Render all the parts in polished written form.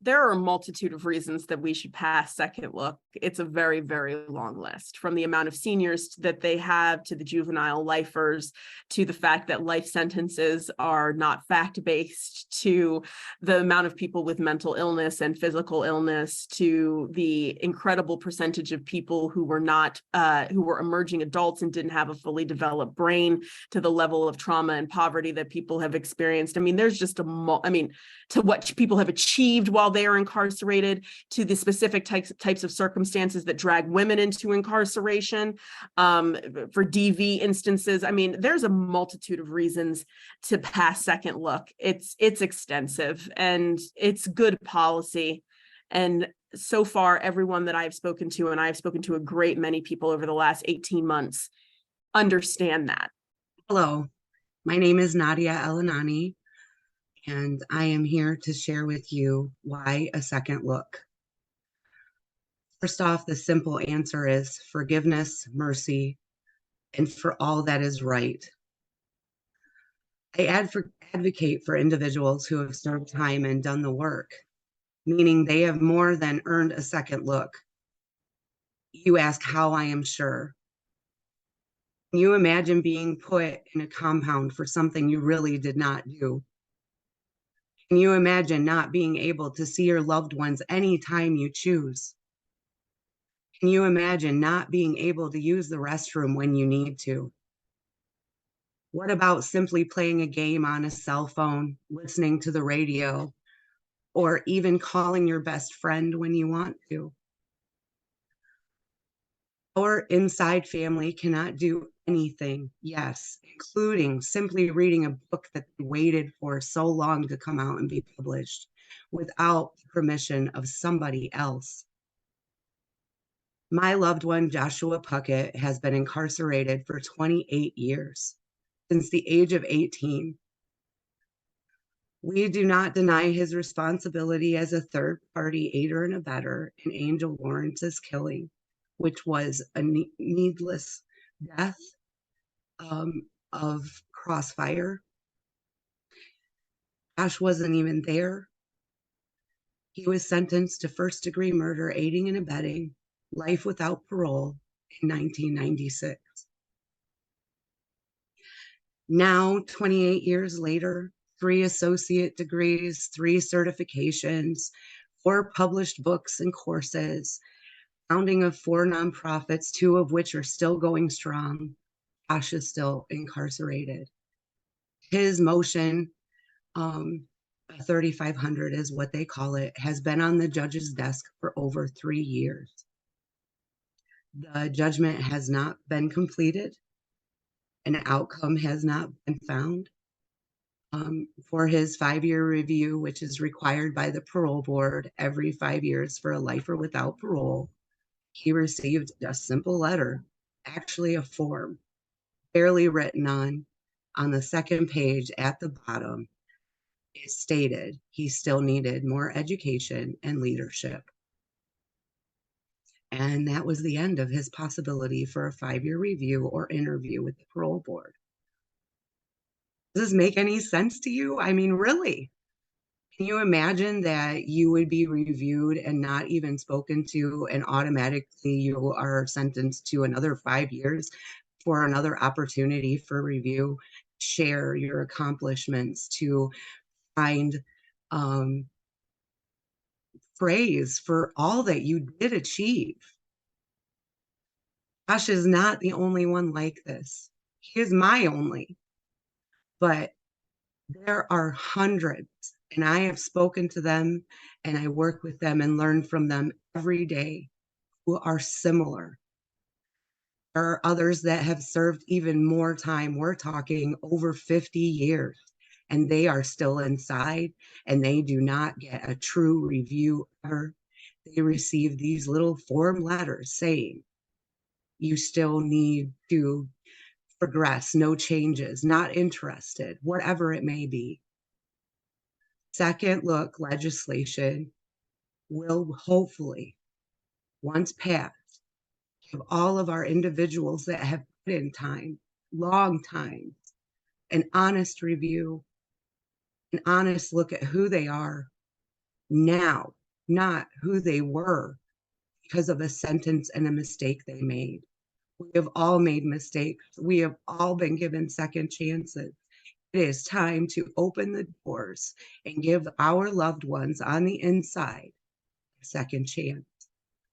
There are a multitude of reasons that we should pass second look. It's a very, very long list, from the amount of seniors that they have to the juvenile lifers, to the fact that life sentences are not fact-based, to the amount of people with mental illness and physical illness, to the incredible percentage of people who were emerging adults and didn't have a fully developed brain, to the level of trauma and poverty that people have experienced. I mean, there's just to what people have achieved while they are incarcerated, to the specific types of circumstances that drag women into incarceration, for DV instances. I mean, there's a multitude of reasons to pass second look. It's extensive and it's good policy. And so far, everyone that I've spoken to, and I've spoken to a great many people over the last 18 months, understand that. Hello, my name is Nadia Anani, and I am here to share with you why a second look. First off, the simple answer is forgiveness, mercy, and for all that is right. I advocate for individuals who have served time and done the work, meaning they have more than earned a second look. You ask how I am sure. Can you imagine being put in a compound for something you really did not do? Can you imagine not being able to see your loved ones anytime you choose? Can you imagine not being able to use the restroom when you need to? What about simply playing a game on a cell phone, listening to the radio, or even calling your best friend when you want to? Our inside family cannot do anything, yes, including simply reading a book that they waited for so long to come out and be published without permission of somebody else. My loved one, Joshua Puckett, has been incarcerated for 28 years, since the age of 18. We do not deny his responsibility as a third-party aider and abetter in Angel Lawrence's killing, which was a needless death of crossfire. Josh wasn't even there. He was sentenced to first-degree murder, aiding and abetting, life without parole in 1996. Now, 28 years later, 3 associate degrees, 3 certifications, 4 published books and courses, founding of 4 nonprofits, 2 of which are still going strong. Josh is still incarcerated. His motion, 3500 is what they call it, has been on the judge's desk for over 3 years. The judgment has not been completed. An outcome has not been found. For his 5-year review, which is required by the parole board every 5 years for a lifer without parole, he received a simple letter, actually a form, barely written on the second page at the bottom. It stated he still needed more education and leadership. And that was the end of his possibility for a 5-year review or interview with the parole board. Does this make any sense to you? I mean, really? Can you imagine that you would be reviewed and not even spoken to, and automatically you are sentenced to another 5 years for another opportunity for review, share your accomplishments, to find praise for all that you did achieve? Josh is not the only one like this. He is my only. But there are hundreds, and I have spoken to them, and I work with them and learn from them every day, who are similar. There are others that have served even more time. We're talking over 50 years, and they are still inside, and they do not get a true review ever. They receive these little form letters saying, you still need to progress, no changes, not interested, whatever it may be. Second look legislation will hopefully, once passed, give all of our individuals that have put in time, long time, an honest review, an honest look at who they are, now, not who they were because of a sentence and a mistake they made. We have all made mistakes. We have all been given second chances. It is time to open the doors and give our loved ones on the inside a second chance.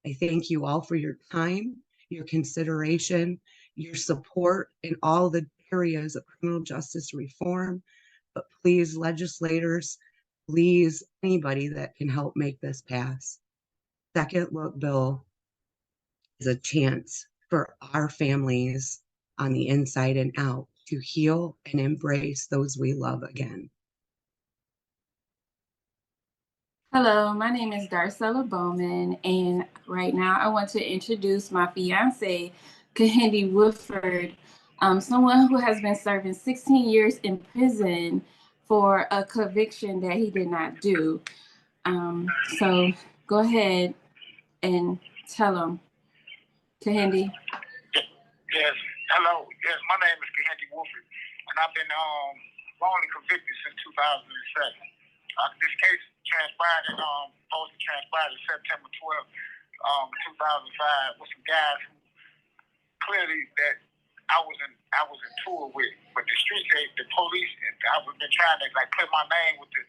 I thank you all for your time, your consideration, your support in all the areas of criminal justice reform. But please, legislators, please, anybody that can help make this pass. Second look bill is a chance for our families on the inside and out to heal and embrace those we love again. Hello, my name is Darcella Bowman, and right now I want to introduce my fiance, Kehinde Woodford, someone who has been serving 16 years in prison for a conviction that he did not do. So go ahead and tell him, Kehinde. Yes, hello. Yes, my name is Kehinde Woodford, and I've been wrongly convicted since 2007. This case transpired supposed to transpire in September 12th, 2005, with some guys who clearly that I was in tour with, but the streets, the police, I've been trying to like put my name with the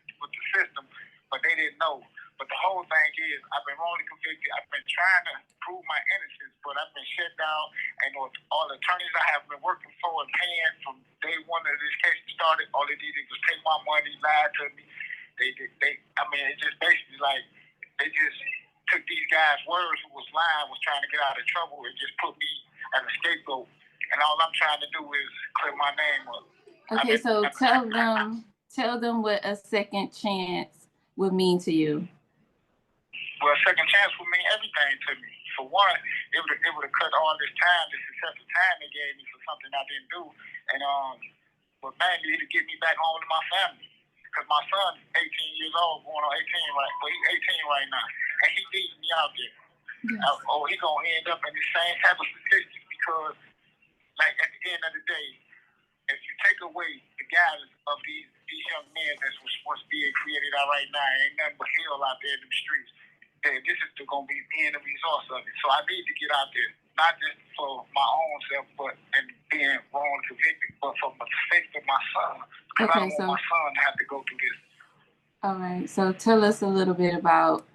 system, but they didn't know. But the whole thing is, I've been wrongly convicted. I've been trying to prove my innocence, but I've been shut down. And all the attorneys I have been working for and paying from day one that this case started, all they did was take my money, lie to me. It just basically like they just took these guys' words who was lying, was trying to get out of trouble, and just put me as a scapegoat. And all I'm trying to do is clear my name up. Okay, so tell them what a second chance would mean to you. Well, a second chance would mean everything to me. For one, it would have cut all this time, this excessive time they gave me for something I didn't do, and but mainly to get me back home to my family. Because my son is 18 years old, going on 18 right, well, he's 18 right now, and he needs me out there. Yes. He's gonna end up in the same type of statistics because, like at the end of the day, if you take away the guidance of these young men that's what's being created out right now, ain't nothing but hell out there in the streets. Then this is going to be the end result of it. So I need to get out there, not just for my own self, but and being wrongly convicted, but for the sake of my son. Because I don't want my son to have to go through this. All right. So tell us a little bit about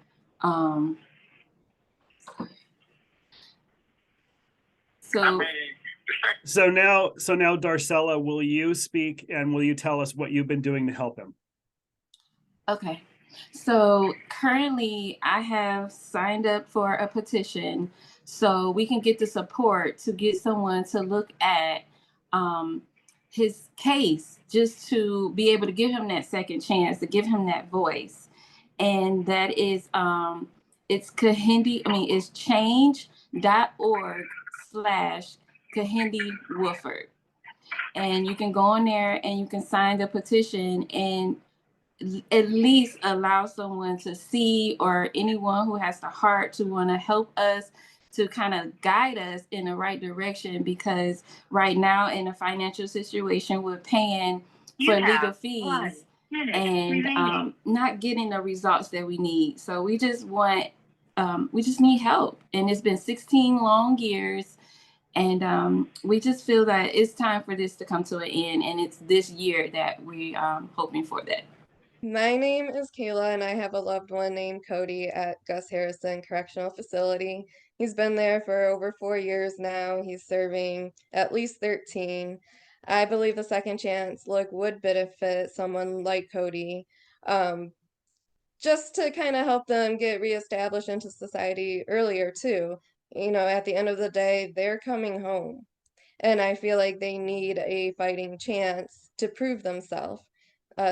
So now, Darcella, will you speak and will you tell us what you've been doing to help him? Okay. So currently I have signed up for a petition so we can get the support to get someone to look at his case, just to be able to give him that second chance, to give him that voice. And that is, it's Kehinde, it's change.org/Kehinde Woodford. And you can go on there and you can sign the petition and at least allow someone to see, or anyone who has the heart to want to help us, to kind of guide us in the right direction, because right now in a financial situation we're paying for legal fees and not getting the results that we need. So we just need help, and it's been 16 long years, and we just feel that it's time for this to come to an end, and it's this year that we hoping for that. My name is Kayla, and I have a loved one named Cody at Gus Harrison Correctional Facility. He's been there for over 4 years now. He's serving at least 13. I believe the second chance look would benefit someone like Cody, just to kind of help them get reestablished into society earlier too. At the end of the day, they're coming home, and I feel like they need a fighting chance to prove themselves.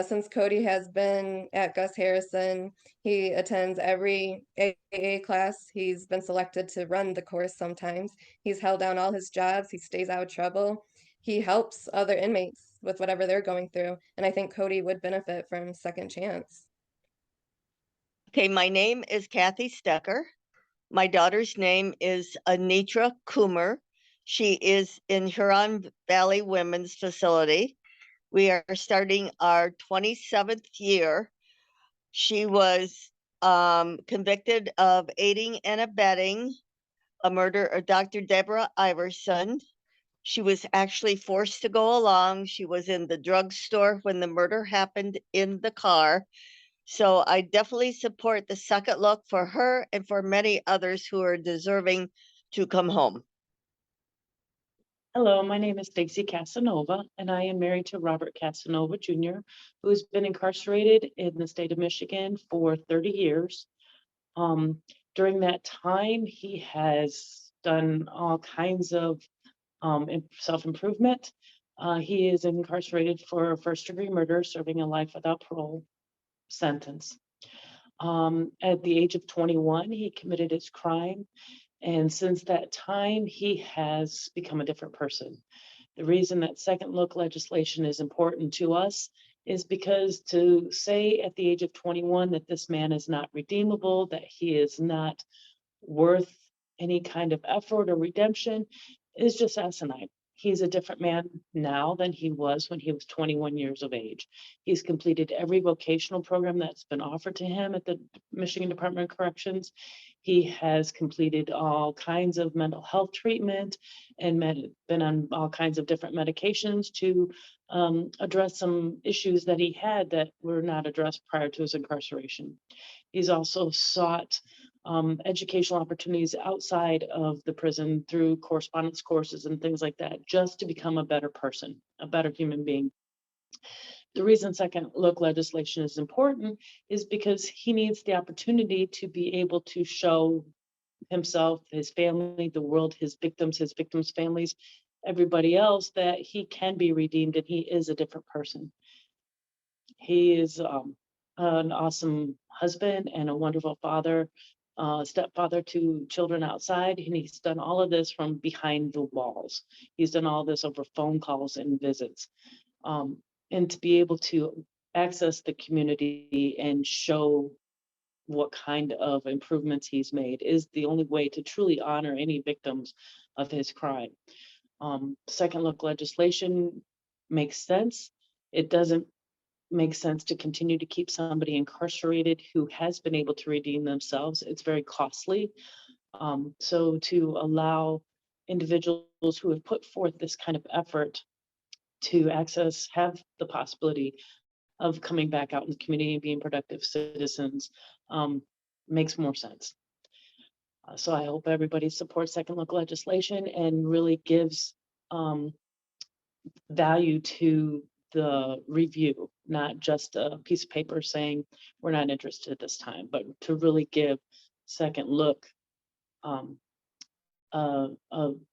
Since Cody has been at Gus Harrison, he attends every AA class. He's been selected to run the course sometimes. He's held down all his jobs. He stays out of trouble. He helps other inmates with whatever they're going through. And I think Cody would benefit from second chance. Okay, my name is Kathy Stecker. My daughter's name is Anitra Koomer. She is in Huron Valley Women's Facility. We are starting our 27th year. She was convicted of aiding and abetting a murder of Dr. Deborah Iverson. She was actually forced to go along. She was in the drugstore when the murder happened in the car. So I definitely support the second look for her and for many others who are deserving to come home. Hello, my name is Stacey Casanova, and I am married to Robert Casanova Jr., who has been incarcerated in the state of Michigan for 30 years. During that time, he has done all kinds of self-improvement. He is incarcerated for first-degree murder, serving a life without parole sentence. At the age of 21, he committed his crime. And since that time, he has become a different person. The reason that second look legislation is important to us is because to say at the age of 21 that this man is not redeemable, that he is not worth any kind of effort or redemption is just asinine. He's a different man now than he was when he was 21 years of age. He's completed every vocational program that's been offered to him at the Michigan Department of Corrections. He has completed all kinds of mental health treatment and been on all kinds of different medications to address some issues that he had that were not addressed prior to his incarceration. He's also sought educational opportunities outside of the prison through correspondence courses and things like that, just to become a better person, a better human being. The reason second look legislation is important is because he needs the opportunity to be able to show himself, his family, the world, his victims' families, everybody else, that he can be redeemed and he is a different person. He is an awesome husband and a wonderful father, stepfather to children outside, and he's done all of this from behind the walls. He's done all this over phone calls and visits. And to be able to access the community and show what kind of improvements he's made is the only way to truly honor any victims of his crime. Second look legislation makes sense. It doesn't make sense to continue to keep somebody incarcerated who has been able to redeem themselves. It's very costly. So to allow individuals who have put forth this kind of effort to have the possibility of coming back out in the community and being productive citizens makes more sense. So I hope everybody supports second look legislation and really gives value to the review, not just a piece of paper saying we're not interested at this time, but to really give second look a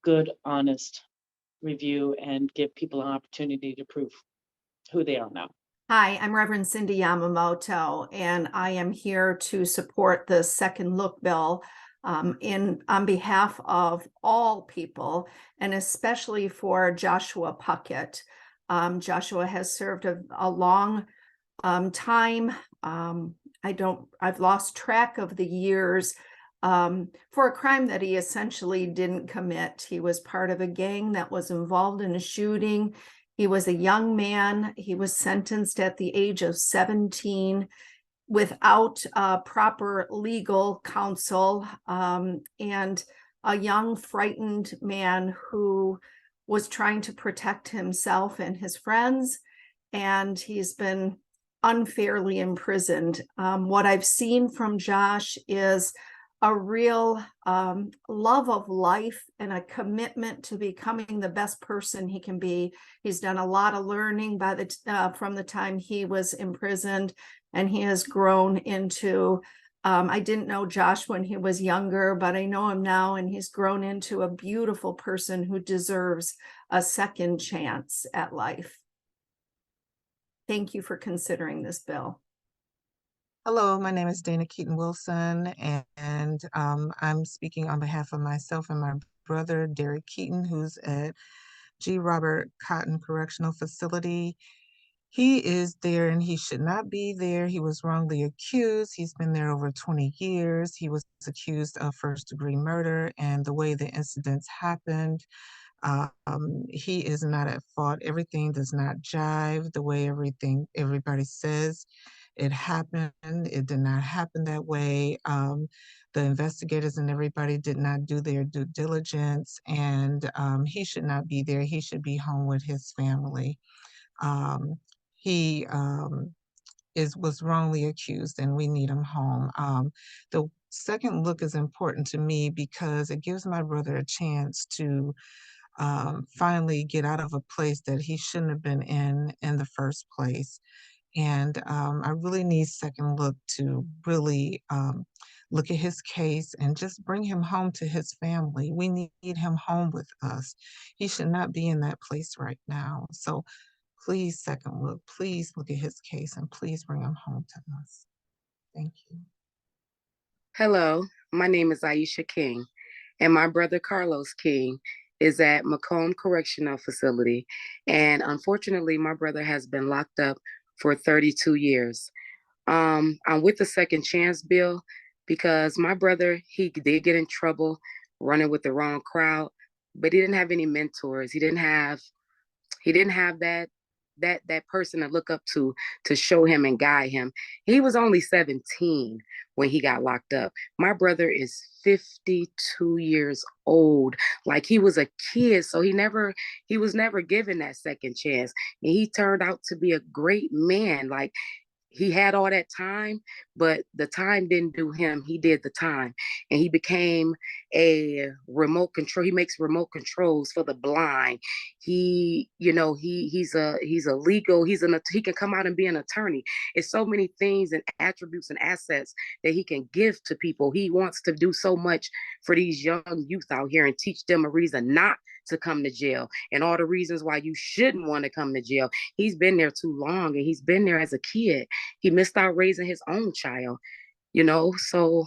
good, honest review and give people an opportunity to prove who they are now. Hi, I'm Reverend Cindy Yamamoto, and I am here to support the second look bill on behalf of all people, and especially for Joshua Puckett. Joshua has served a long time. I've lost track of the years for a crime that he essentially didn't commit. He was part of a gang that was involved in a shooting. He was a young man. He was sentenced at the age of 17 without proper legal counsel, and a young, frightened man who was trying to protect himself and his friends, and he's been unfairly imprisoned. What I've seen from Josh is a real love of life and a commitment to becoming the best person he can be. He's done a lot of learning from the time he was imprisoned, and he has grown into, I didn't know Josh when he was younger, but I know him now, and he's grown into a beautiful person who deserves a second chance at life. Thank you for considering this bill. Hello, my name is Dana Keaton-Wilson, and I'm speaking on behalf of myself and my brother, Derek Keaton, who's at G. Robert Cotton Correctional Facility. He is there and he should not be there. He was wrongly accused. He's been there over 20 years. He was accused of first-degree murder, and the way the incidents happened, he is not at fault. Everything does not jive the way everybody says. it happened. It did not happen that way. The investigators and everybody did not do their due diligence, and he should not be there. He should be home with his family. He was wrongly accused, and we need him home. The second look is important to me because it gives my brother a chance to finally get out of a place that he shouldn't have been in the first place. And I really need second look to really look at his case and just bring him home to his family. We need him home with us. He should not be in that place right now. So please, second look, please look at his case and please bring him home to us. Thank you. Hello, my name is Iisha King, and my brother Carlos King is at Macomb Correctional Facility. And unfortunately, my brother has been locked up for 32 years. I'm with the second chance bill because my brother, he did get in trouble running with the wrong crowd, but he didn't have any mentors. He didn't have that person to look up to show him and guide him. He was only 17 when he got locked up. My brother is 52 years old. Like, he was a kid, so he was never given that second chance. And he turned out to be a great man. Like, he had all that time, but the time didn't do him. He did the time, and he became a remote control. He makes remote controls for the blind. He can come out and be an attorney. It's so many things and attributes and assets that he can give to people. He wants to do so much for these young youth out here and teach them a reason not to come to jail and all the reasons why you shouldn't want to come to jail. He's been there too long, and he's been there as a kid. He missed out raising his own child, so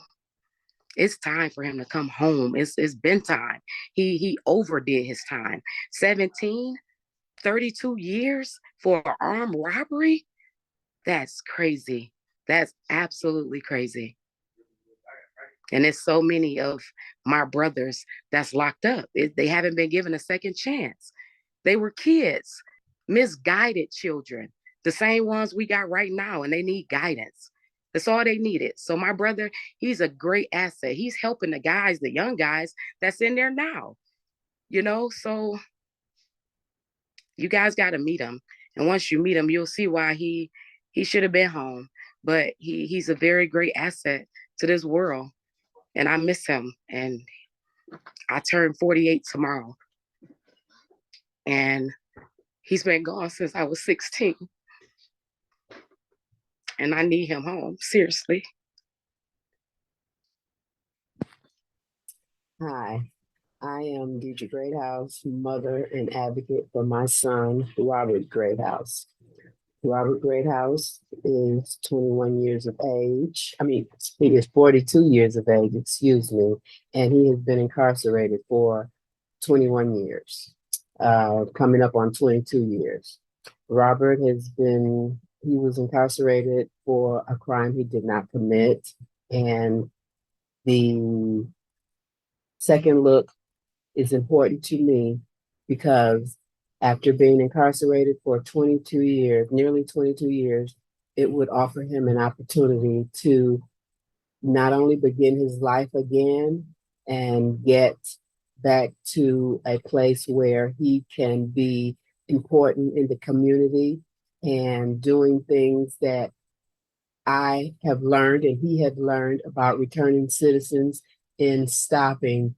it's time for him to come home. It's been time. He overdid his time. 17, 32 years for an armed robbery? That's crazy. That's absolutely crazy. And there's so many of my brothers that's locked up. They haven't been given a second chance. They were kids, misguided children, the same ones we got right now, and they need guidance. That's all they needed. So my brother, he's a great asset. He's helping the guys, the young guys that's in there now, so you guys got to meet him. And once you meet him, you'll see why he should have been home. But he's a very great asset to this world. And I miss him. And I turn 48 tomorrow. And he's been gone since I was 16. And I need him home, seriously. Hi, I am Deidre Greathouse, mother and advocate for my son, Robert Greathouse. Robert Greathouse is 21 years of age. He is 42 years of age, and he has been incarcerated for 21 years, coming up on 22 years. Robert he was incarcerated for a crime he did not commit, and the second look is important to me because after being incarcerated for 22 years, nearly 22 years, it would offer him an opportunity to not only begin his life again and get back to a place where he can be important in the community and doing things that I have learned and he had learned about returning citizens in stopping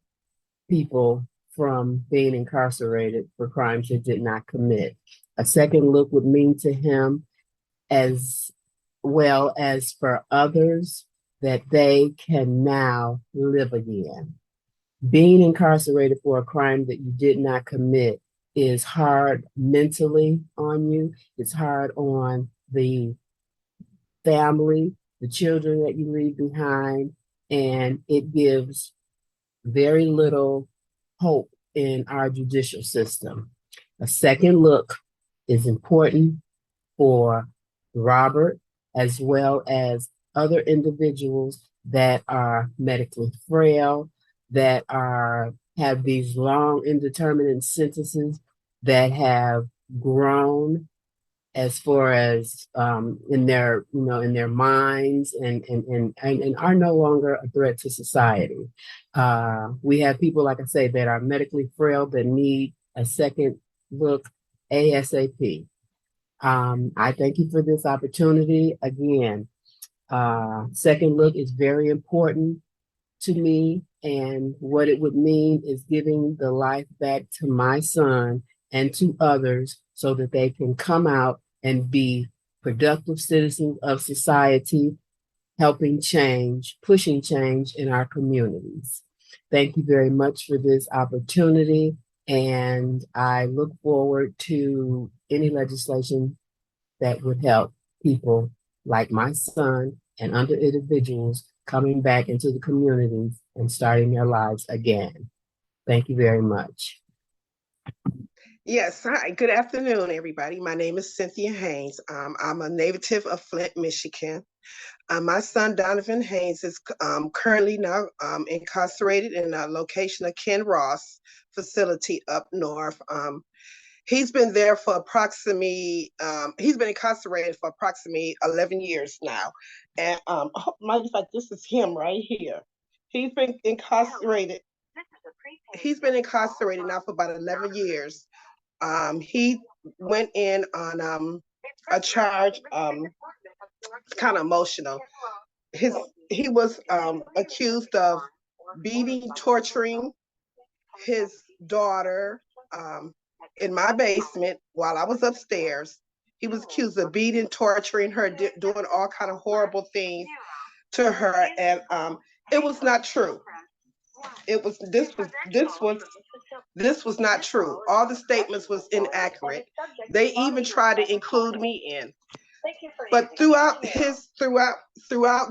people from being incarcerated for crimes they did not commit. A second look would mean to him, as well as for others, that they can now live again. Being incarcerated for a crime that you did not commit is hard mentally on you. It's hard on the family, the children that you leave behind, and it gives very little hope in our judicial system. A second look is important for Robert, as well as other individuals that are medically frail, that have these long indeterminate sentences, that have grown as far as in their, in their minds, and are no longer a threat to society. We have people, like I say, that are medically frail that need a second look ASAP. I thank you for this opportunity. Again, second look is very important to me, and what it would mean is giving the life back to my son and to others so that they can come out and be productive citizens of society, helping change, pushing change in our communities. Thank you very much for this opportunity, and I look forward to any legislation that would help people like my son and other individuals coming back into the communities and starting their lives again. Thank you very much. Yes, hi, good afternoon, everybody. My name is Cynthia Haynes. I'm a native of Flint, Michigan. My son, Donovan Haynes, is currently now incarcerated in a location of Ken Ross facility up north. He's been there for approximately, he's been incarcerated for approximately 11 years now. And matter of fact, this is him right here. He's been incarcerated. He's been incarcerated now for about 11 years. He went in on a charge, it's kind of emotional. He was accused of beating, torturing his daughter in my basement while I was upstairs. He was accused of beating, torturing her, doing all kind of horrible things to her, and it was not true. This was not true. All the statements was inaccurate. They even tried to include me in. But throughout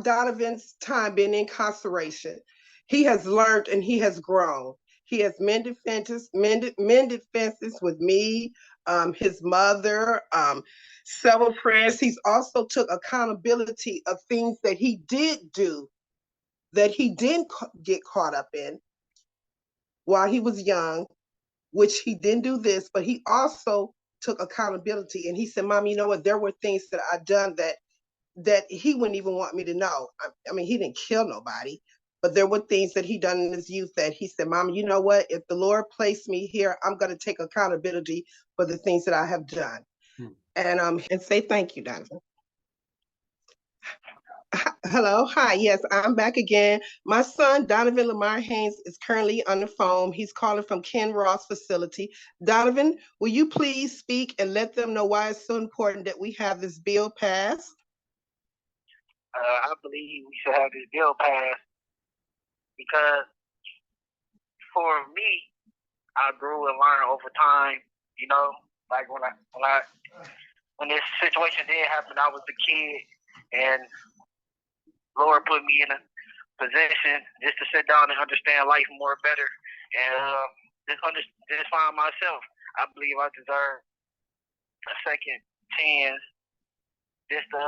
Donovan's time being in incarceration, he has learned and he has grown. He has mended fences with me, his mother, several friends. He's also took accountability of things that he did do that he didn't get caught up in while he was young, which he didn't do this, but he also took accountability. And he said, Mom, you know what? There were things that I've done that he wouldn't even want me to know. I mean, he didn't kill nobody, but there were things that he done in his youth that he said, Mom, you know what? If the Lord placed me here, I'm going to take accountability for the things that I have done. And say thank you, Donovan. Hello, hi, yes, I'm back again. My son, Donovan Lamar-Hanyes, is currently on the phone. He's calling from Ken Ross facility. Donovan, will you please speak and let them know why it's so important that we have this bill passed? I believe we should have this bill passed because for me, I grew and learned over time, you know, like when this situation did happen, I was a kid and Lord put me in a position just to sit down and understand life more better and just find myself. I believe I deserve a second chance just to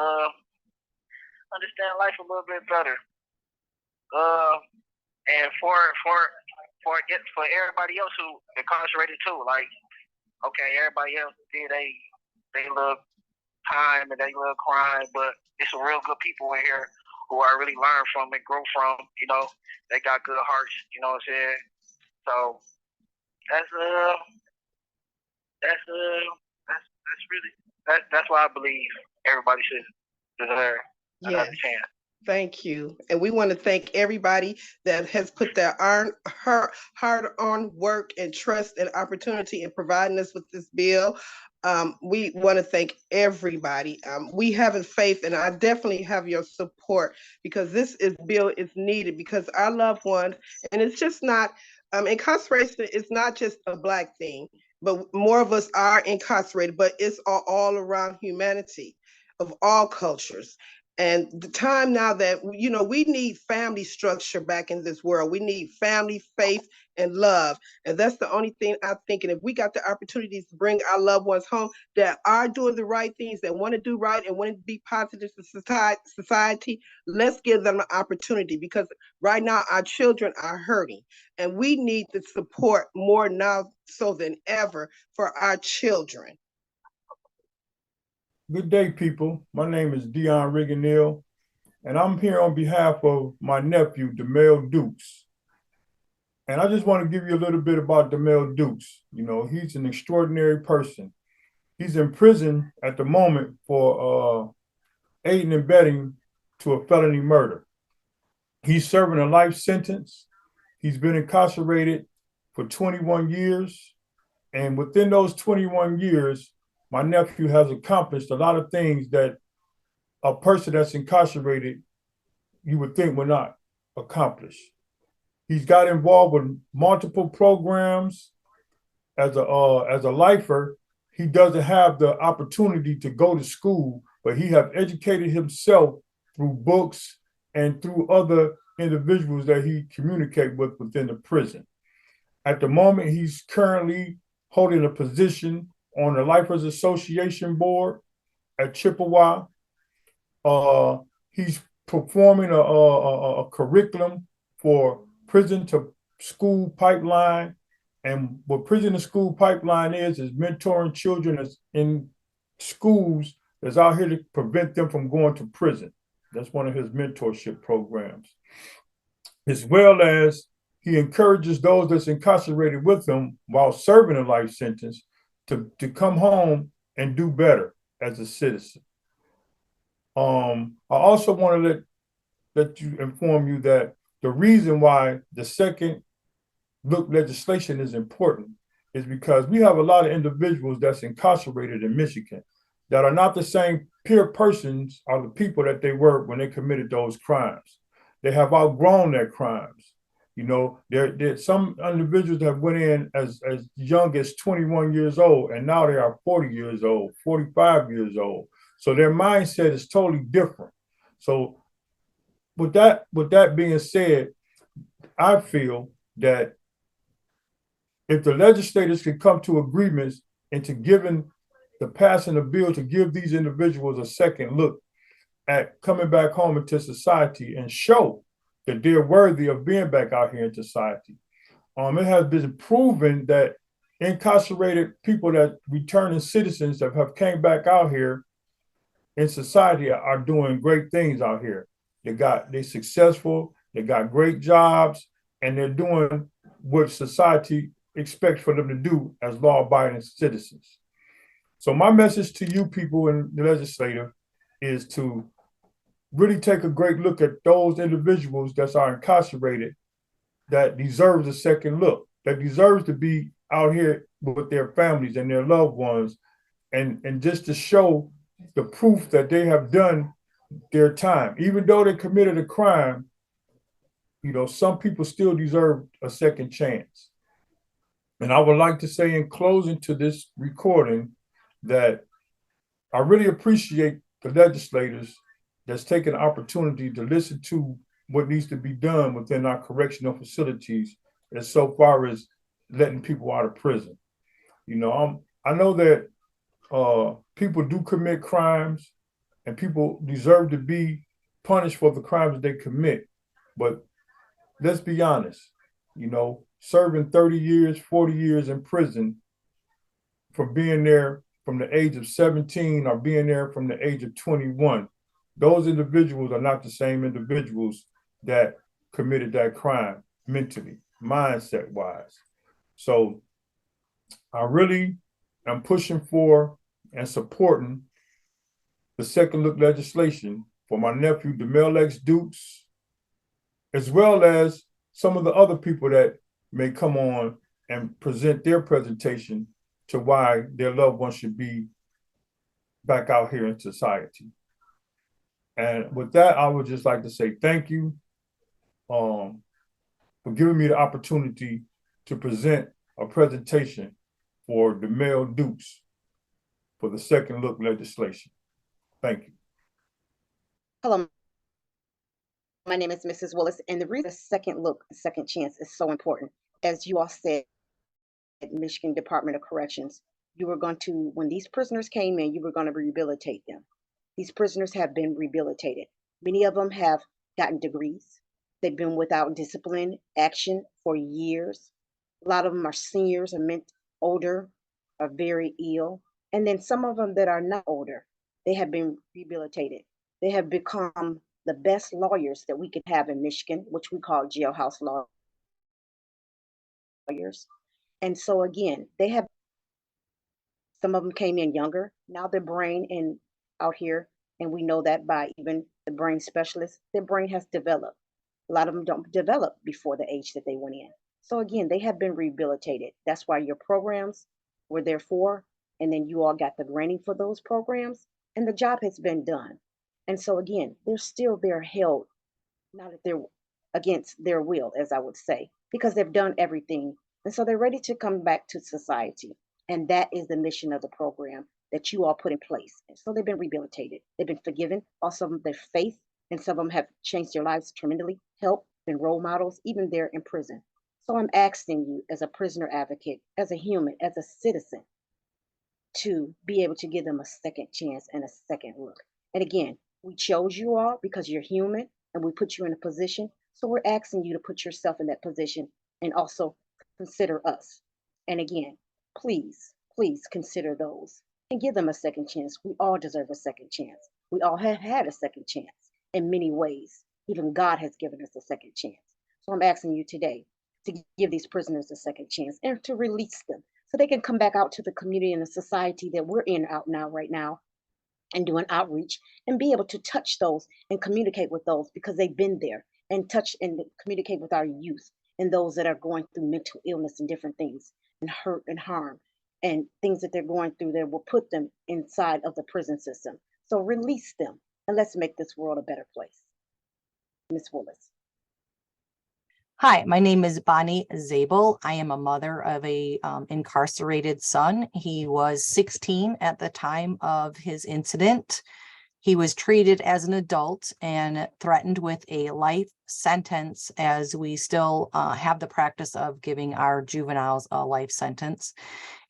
understand life a little bit better. And for everybody else who incarcerated too, like, okay, everybody else did they little time and they little crime, but it's some real good people in here who I really learned from and grew from, you know. They got good hearts, you know what I'm saying? So that's why I believe everybody should deserve another chance. Thank you. And we want to thank everybody that has put their hard-earned work and trust and opportunity in providing us with this bill. We want to thank everybody. We have in faith, and I definitely have your support because this bill is needed because our loved ones, and it's just not, incarceration is not just a Black thing, but more of us are incarcerated, but it's all around humanity of all cultures. And the time now that, you know, we need family structure back in this world. We need family, faith, and love. And that's the only thing I'm thinking. If we got the opportunities to bring our loved ones home that are doing the right things, that want to do right and want to be positive to society, let's give them an opportunity because right now our children are hurting. And we need the support more now so than ever for our children. Good day, people. My name is Dion Rigonell, and I'm here on behalf of my nephew, DeMel Dukes. And I just want to give you a little bit about DeMel Dukes. You know, he's an extraordinary person. He's in prison at the moment for aiding and abetting to a felony murder. He's serving a life sentence. He's been incarcerated for 21 years. And within those 21 years, my nephew has accomplished a lot of things that a person that's incarcerated, you would think would not accomplish. He's got involved with multiple programs. As a lifer, he doesn't have the opportunity to go to school, but he has educated himself through books and through other individuals that he communicates with within the prison. At the moment, he's currently holding a position on the Lifers Association board at Chippewa. He's performing a curriculum for prison to school pipeline. And what prison to school pipeline is mentoring children that's in schools that's out here to prevent them from going to prison. That's one of his mentorship programs. As well as he encourages those that's incarcerated with him while serving a life sentence to come home and do better as a citizen. I also want to inform you that the reason why the second look legislation is important is because we have a lot of individuals that's incarcerated in Michigan that are not the same peer persons or the people that they were when they committed those crimes. They have outgrown their crimes. You know, there some individuals that went in as young as 21 years old, and now they are 40 years old, 45 years old. So their mindset is totally different. So with that being said, I feel that if the legislators can come to agreements into giving the passing a bill to give these individuals a second look at coming back home into society and show that they're worthy of being back out here in society. It has been proven that incarcerated people that returning citizens that have came back out here in society are doing great things out here. They're successful, they got great jobs, and they're doing what society expects for them to do as law-abiding citizens. So my message to you people in the legislature is to really take a great look at those individuals that are incarcerated that deserves a second look, that deserves to be out here with their families and their loved ones, and just to show the proof that they have done their time. Even though they committed a crime, you know, some people still deserve a second chance. And I would like to say in closing to this recording that I really appreciate the legislators that's taking the opportunity to listen to what needs to be done within our correctional facilities as so far as letting people out of prison. You know, I know that people do commit crimes and people deserve to be punished for the crimes that they commit. But let's be honest, you know, serving 30 years, 40 years in prison for being there from the age of 17 or being there from the age of 21, those individuals are not the same individuals that committed that crime mentally, mindset-wise. So I really am pushing for and supporting the second look legislation for my nephew, DeMel X Dukes, as well as some of the other people that may come on and present their presentation to why their loved ones should be back out here in society. And with that, I would just like to say thank you for giving me the opportunity to present a presentation for DeMel Dukes for the second look legislation. Thank you. Hello, my name is Mrs. Willis, and the reason second look, second chance is so important, as you all said, at Michigan Department of Corrections, you were going to, when these prisoners came in, you were going to rehabilitate them. These prisoners have been rehabilitated. Many of them have gotten degrees. They've been without discipline action for years. A lot of them are seniors or older, are very ill. And then some of them that are not older, they have been rehabilitated. They have become the best lawyers that we could have in Michigan, which we call jailhouse lawyers. And so again, they have, some of them came in younger. Now their brain and out here, and we know that by even the brain specialists, their brain has developed. A lot of them don't develop before the age that they went in. So again, they have been rehabilitated. That's why your programs were there for, and then you all got the granting for those programs, and the job has been done. And so again, they're still there held, not that they're against their will, as I would say, because they've done everything. And so they're ready to come back to society. And that is the mission of the program that you all put in place. And so they've been rehabilitated. They've been forgiven. Also, their faith, and some of them have changed their lives tremendously, helped, been role models, even there in prison. So I'm asking you as a prisoner advocate, as a human, as a citizen, to be able to give them a second chance and a second look. And again, we chose you all because you're human and we put you in a position. So we're asking you to put yourself in that position and also consider us. And again, please, please consider those and give them a second chance. We all deserve a second chance. We all have had a second chance in many ways. Even God has given us a second chance. So I'm asking you today to give these prisoners a second chance and to release them so they can come back out to the community and the society that we're in out now, right now, and do an outreach and be able to touch those and communicate with those because they've been there, and touch and communicate with our youth and those that are going through mental illness and different things and hurt and harm and things that they're going through that will put them inside of the prison system. So release them and let's make this world a better place. Ms. Willis. Hi, my name is Bonnie Zabel. I am a mother of a incarcerated son. He was 16 at the time of his incident. He was treated as an adult and threatened with a life sentence, as we still have the practice of giving our juveniles a life sentence,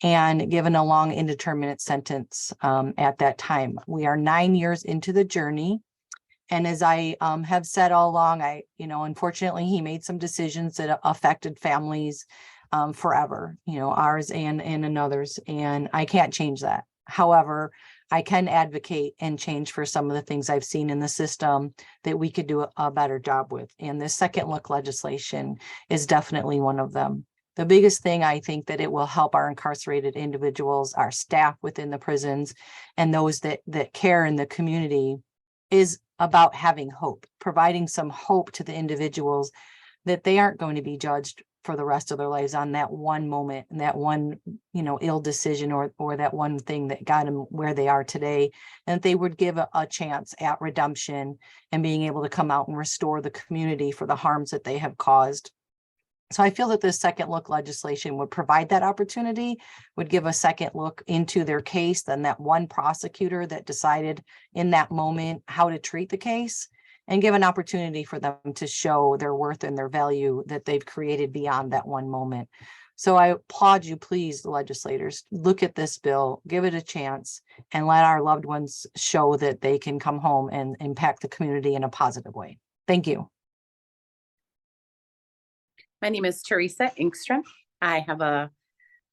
and given a long indeterminate sentence at that time. We are 9 years into the journey. And as I have said all along, unfortunately, he made some decisions that affected families forever, ours and another's, and I can't change that. However, I can advocate and change for some of the things I've seen in the system that we could do a better job with. And this second look legislation is definitely one of them. The biggest thing I think that it will help our incarcerated individuals, our staff within the prisons, and those that care in the community is about having hope, providing some hope to the individuals that they aren't going to be judged for the rest of their lives on that one moment and that one, ill decision or that one thing that got them where they are today, and that they would give a chance at redemption and being able to come out and restore the community for the harms that they have caused. So I feel that this second look legislation would provide that opportunity, would give a second look into their case than that one prosecutor that decided in that moment how to treat the case, and give an opportunity for them to show their worth and their value that they've created beyond that one moment. So I applaud you, please, legislators, look at this bill, give it a chance, and let our loved ones show that they can come home and impact the community in a positive way. Thank you. My name is Teresa Engstrom. I have a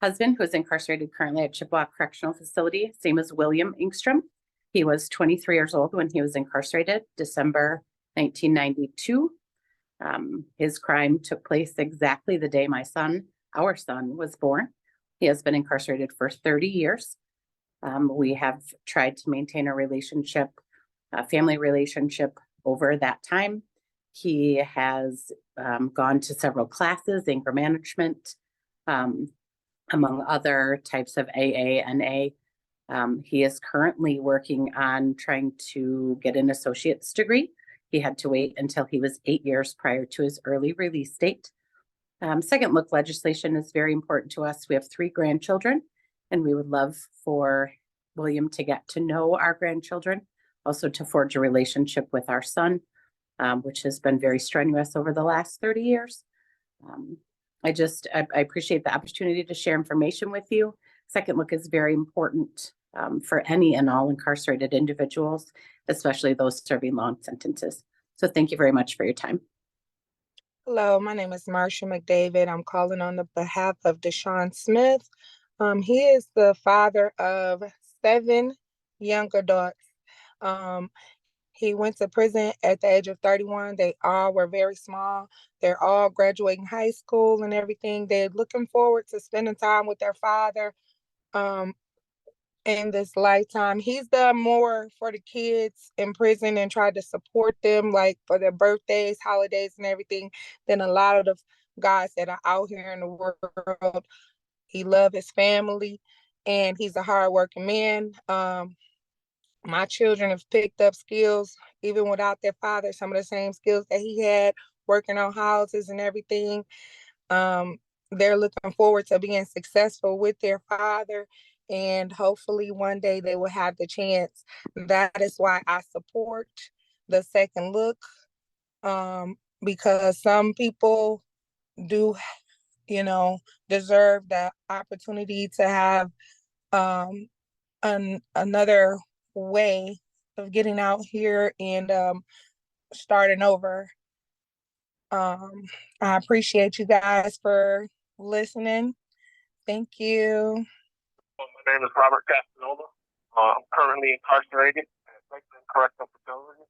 husband who is incarcerated currently at Chippewa Correctional Facility, same as William Engstrom. He was 23 years old when he was incarcerated, December 1992. His crime took place exactly the day our son was born. He has been incarcerated for 30 years. We have tried to maintain a relationship, a family relationship over that time. He has gone to several classes, anger management, among other types of AA and A. He is currently working on trying to get an associate's degree. He had to wait until he was 8 years prior to his early release date. Second look legislation is very important to us. We have 3 grandchildren, and we would love for William to get to know our grandchildren, also to forge a relationship with our son, which has been very strenuous over the last 30 years. I appreciate the opportunity to share information with you. Second look is very important for any and all incarcerated individuals, especially those serving long sentences. So thank you very much for your time. Hello, my name is Marcia Mcdavid. I'm calling on the behalf of Deshawn Smith. He is the father of 7 younger He went to prison at the age of 31. They all were very small. They're all graduating high school and everything. They're looking forward to spending time with their father in this lifetime. He's done more for the kids in prison and tried to support them, like for their birthdays, holidays, and everything, than a lot of the guys that are out here in the world. He loves his family, and he's a hardworking man. My children have picked up skills, even without their father, some of the same skills that he had, working on houses and everything. They're looking forward to being successful with their father, and hopefully one day they will have the chance. That is why I support the second look, because some people do, deserve the opportunity to have another way of getting out here and starting over. I appreciate you guys for listening. Thank you. My name is Robert Casanova. I'm currently incarcerated at Lakeland Correctional Facility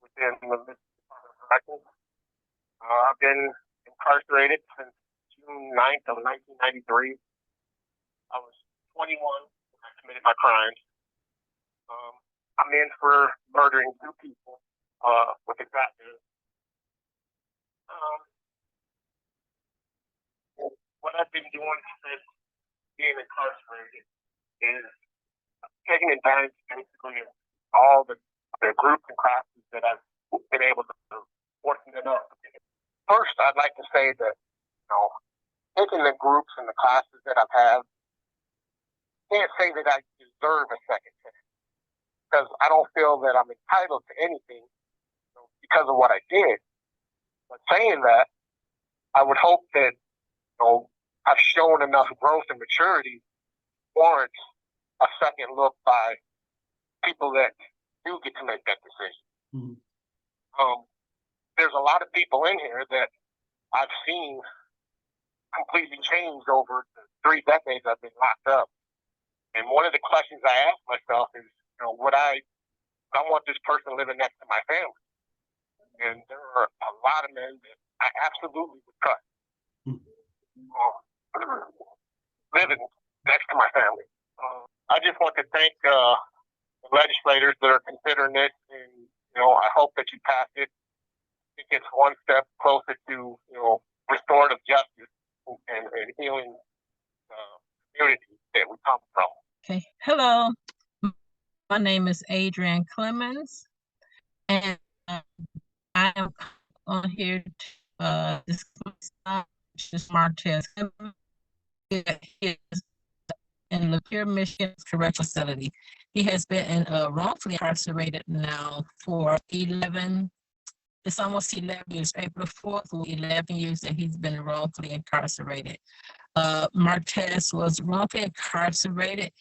within the Mississippi Department of Corrections. I've been incarcerated since June 9th of 1993. I was 21 when I committed my crimes. I'm in for murdering 2 people with exactness. What I've been doing since being incarcerated is taking advantage basically of all the groups and classes that I've been able to working it up. First, I'd like to say that, taking the groups and the classes that I've had, can't say that I deserve a second chance, because I don't feel that I'm entitled to anything because of what I did. But saying that, I would hope that I've shown enough growth and maturity warrant a second look by people that do get to make that decision. Mm-hmm. There's a lot of people in here that I've seen completely change over the 3 decades I've been locked up. And one of the questions I ask myself is, would I want this person living next to my family? And there are a lot of men that I absolutely would cut. Living next to my family. I just want to thank the legislators that are considering this, and I hope that you pass it. I think it's one step closer to restorative justice and healing the community that we come from. Okay, hello. My name is Adrienne Clemens, and I am on here to discuss Marcia in Lapeer, Michigan Correctional Facility. He has been wrongfully incarcerated now for it's almost 11 years. April 4th will 11 years that he's been wrongfully incarcerated. Martez was wrongfully incarcerated.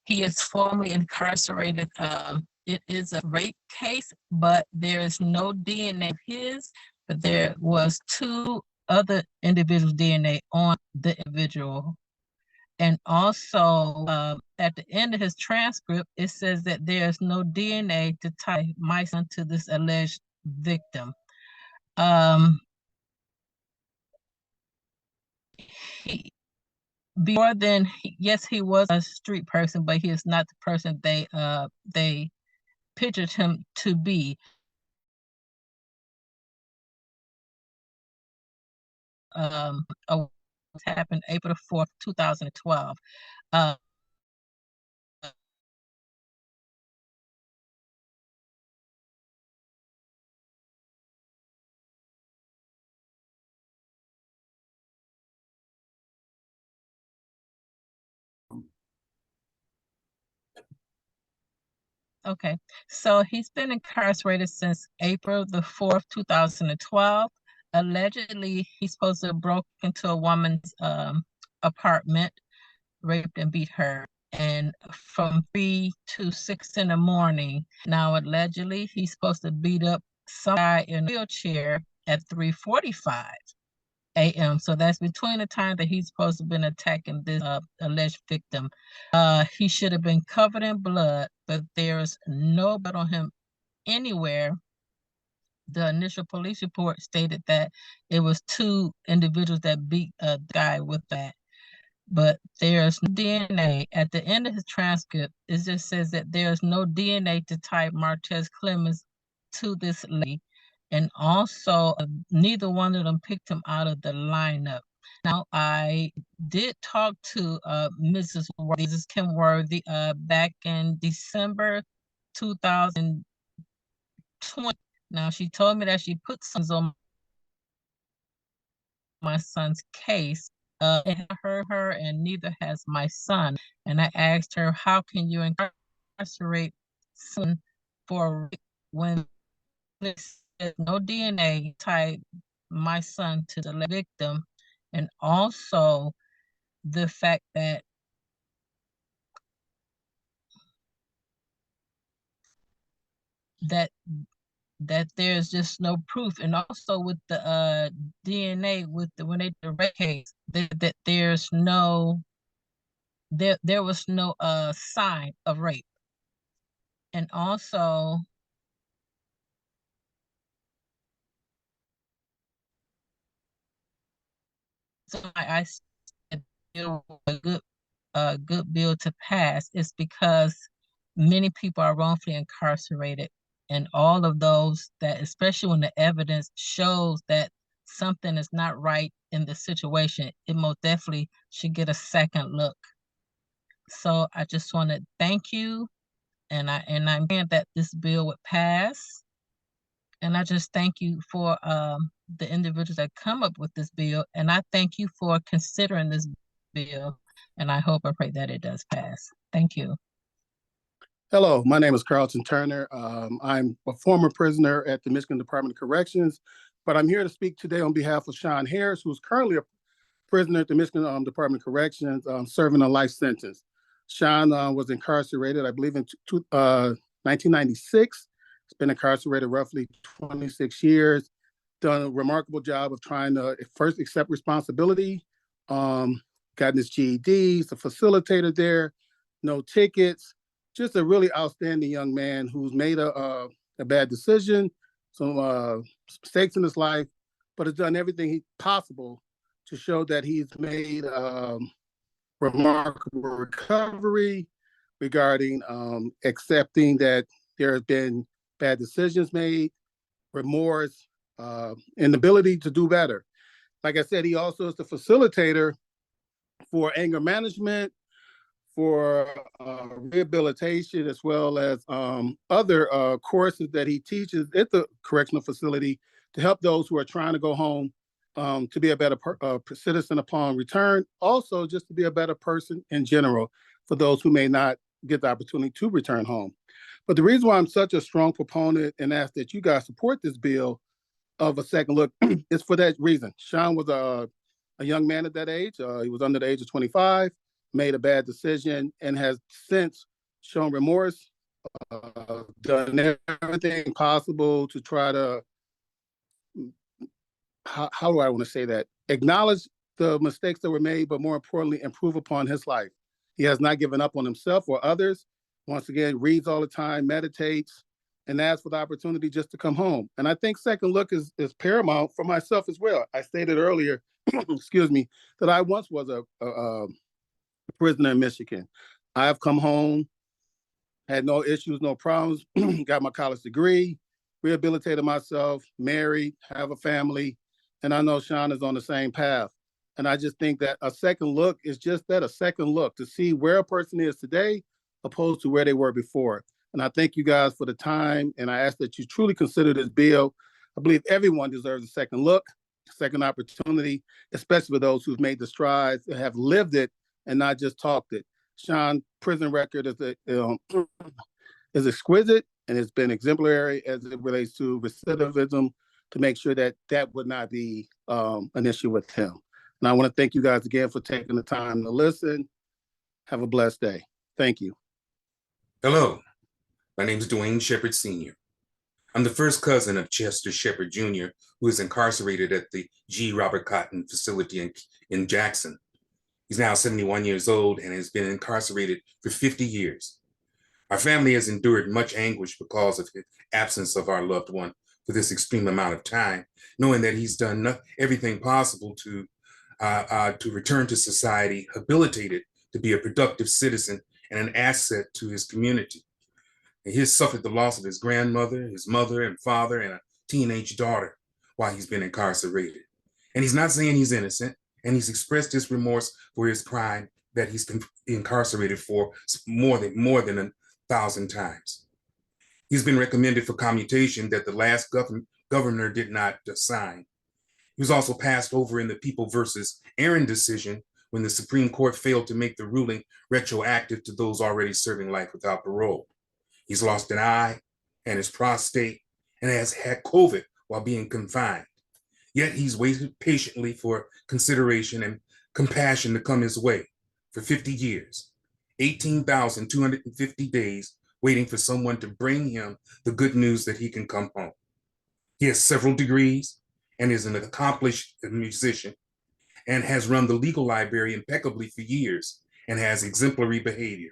He is formally incarcerated. It is a rape case, but there is no DNA of his, but there was 2 other individuals' DNA on the individual. And also, at the end of his transcript, it says that there's no DNA to tie my son to this alleged victim. Yes, he was a street person, but he is not the person they pictured him to be. Happened April 4th, 2012. Okay, so he's been incarcerated since April the 4th, 2012. Allegedly, he's supposed to have broke into a woman's apartment, raped and beat her, and from 3 to 6 in the morning. Now, allegedly, he's supposed to beat up some guy in a wheelchair at 3:45. a.m. So that's between the time that he's supposed to have been attacking this alleged victim. He should have been covered in blood, but there's no blood on him anywhere. The initial police report stated that it was 2 individuals that beat a guy with that. But there's no DNA. At the end of his transcript, it just says that there's no DNA to tie Martez Clemens to this lady. And also, neither one of them picked him out of the lineup. Now, I did talk to Mrs. Worthy, this is Kim Worthy, back in December 2020. Now, she told me that she put some on my son's case. And heard her, and neither has my son. And I asked her, how can you incarcerate someone for when there's no DNA tied my son to the victim? And also the fact that there's just no proof, and also with the DNA with the when they did the rape case, that there's no there was no sign of rape. And also so I said a good bill to pass is because many people are wrongfully incarcerated, and all of those that, especially when the evidence shows that something is not right in the situation, it most definitely should get a second look. So I just want to thank you, and I'm praying that this bill would pass. And I just thank you for the individuals that come up with this bill, and I thank you for considering this bill, and I hope and pray that it does pass. Thank you. Hello, my name is Carlton Turner. I'm a former prisoner at the Michigan Department of Corrections, but I'm here to speak today on behalf of Sean Harris, who's currently a prisoner at the Michigan Department of Corrections, serving a life sentence. Sean was incarcerated, I believe, in 1996. He's been incarcerated roughly 26 years, done a remarkable job of trying to first accept responsibility, gotten his GED, he's a facilitator there, no tickets, just a really outstanding young man who's made a bad decision, some mistakes in his life, but has done everything possible to show that he's made remarkable recovery regarding accepting that there have been bad decisions made, remorse, and the ability to do better. Like I said, he also is the facilitator for anger management, for rehabilitation, as well as other courses that he teaches at the correctional facility to help those who are trying to go home to be a better citizen upon return. Also, just to be a better person in general for those who may not get the opportunity to return home. But the reason why I'm such a strong proponent and ask that you guys support this bill of a second look is for that reason. Sean was a young man at that age. He was under the age of 25, made a bad decision, and has since shown remorse, done everything possible to try to, how do I want to say that? Acknowledge the mistakes that were made, but more importantly, improve upon his life. He has not given up on himself or others. Once again, reads all the time, meditates, and asks for the opportunity just to come home. And I think second look is paramount for myself as well. I stated earlier, excuse me, that I once was a prisoner in Michigan. I've come home, had no issues, no problems, got my college degree, rehabilitated myself, married, have a family, and I know Sean is on the same path. And I just think that a second look is just that, a second look to see where a person is today opposed to where they were before. And I thank you guys for the time, and I ask that you truly consider this bill. I believe everyone deserves a second look, a second opportunity, especially for those who've made the strides and have lived it and not just talked it. Sean's prison record is exquisite, and it's been exemplary as it relates to recidivism to make sure that that would not be an issue with him. And I want to thank you guys again for taking the time to listen. Have a blessed day. Thank you. Hello, my name is Dwayne Shepard Sr. I'm the first cousin of Chester Shepard Jr., who is incarcerated at the G. Robert Cotton facility in Jackson. He's now 71 years old and has been incarcerated for 50 years. Our family has endured much anguish because of the absence of our loved one for this extreme amount of time, knowing that he's done everything possible to return to society, habilitated to be a productive citizen and an asset to his community. And he has suffered the loss of his grandmother, his mother and father, and a teenage daughter while he's been incarcerated. And he's not saying he's innocent, and he's expressed his remorse for his crime that he's been incarcerated for more than 1,000 times. He's been recommended for commutation that the last governor did not sign. He was also passed over in the People versus Aaron decision when the Supreme Court failed to make the ruling retroactive to those already serving life without parole. He's lost an eye and his prostate and has had COVID while being confined. Yet he's waited patiently for consideration and compassion to come his way for 50 years, 18,250 days waiting for someone to bring him the good news that he can come home. He has several degrees and is an accomplished musician and has run the legal library impeccably for years and has exemplary behavior.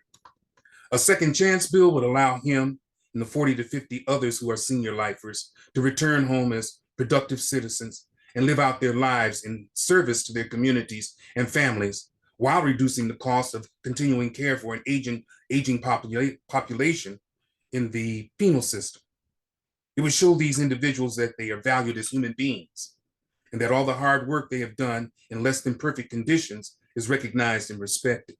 A second chance bill would allow him and the 40 to 50 others who are senior lifers to return home as productive citizens and live out their lives in service to their communities and families while reducing the cost of continuing care for an aging population in the penal system. It would show these individuals that they are valued as human beings and that all the hard work they have done in less than perfect conditions is recognized and respected.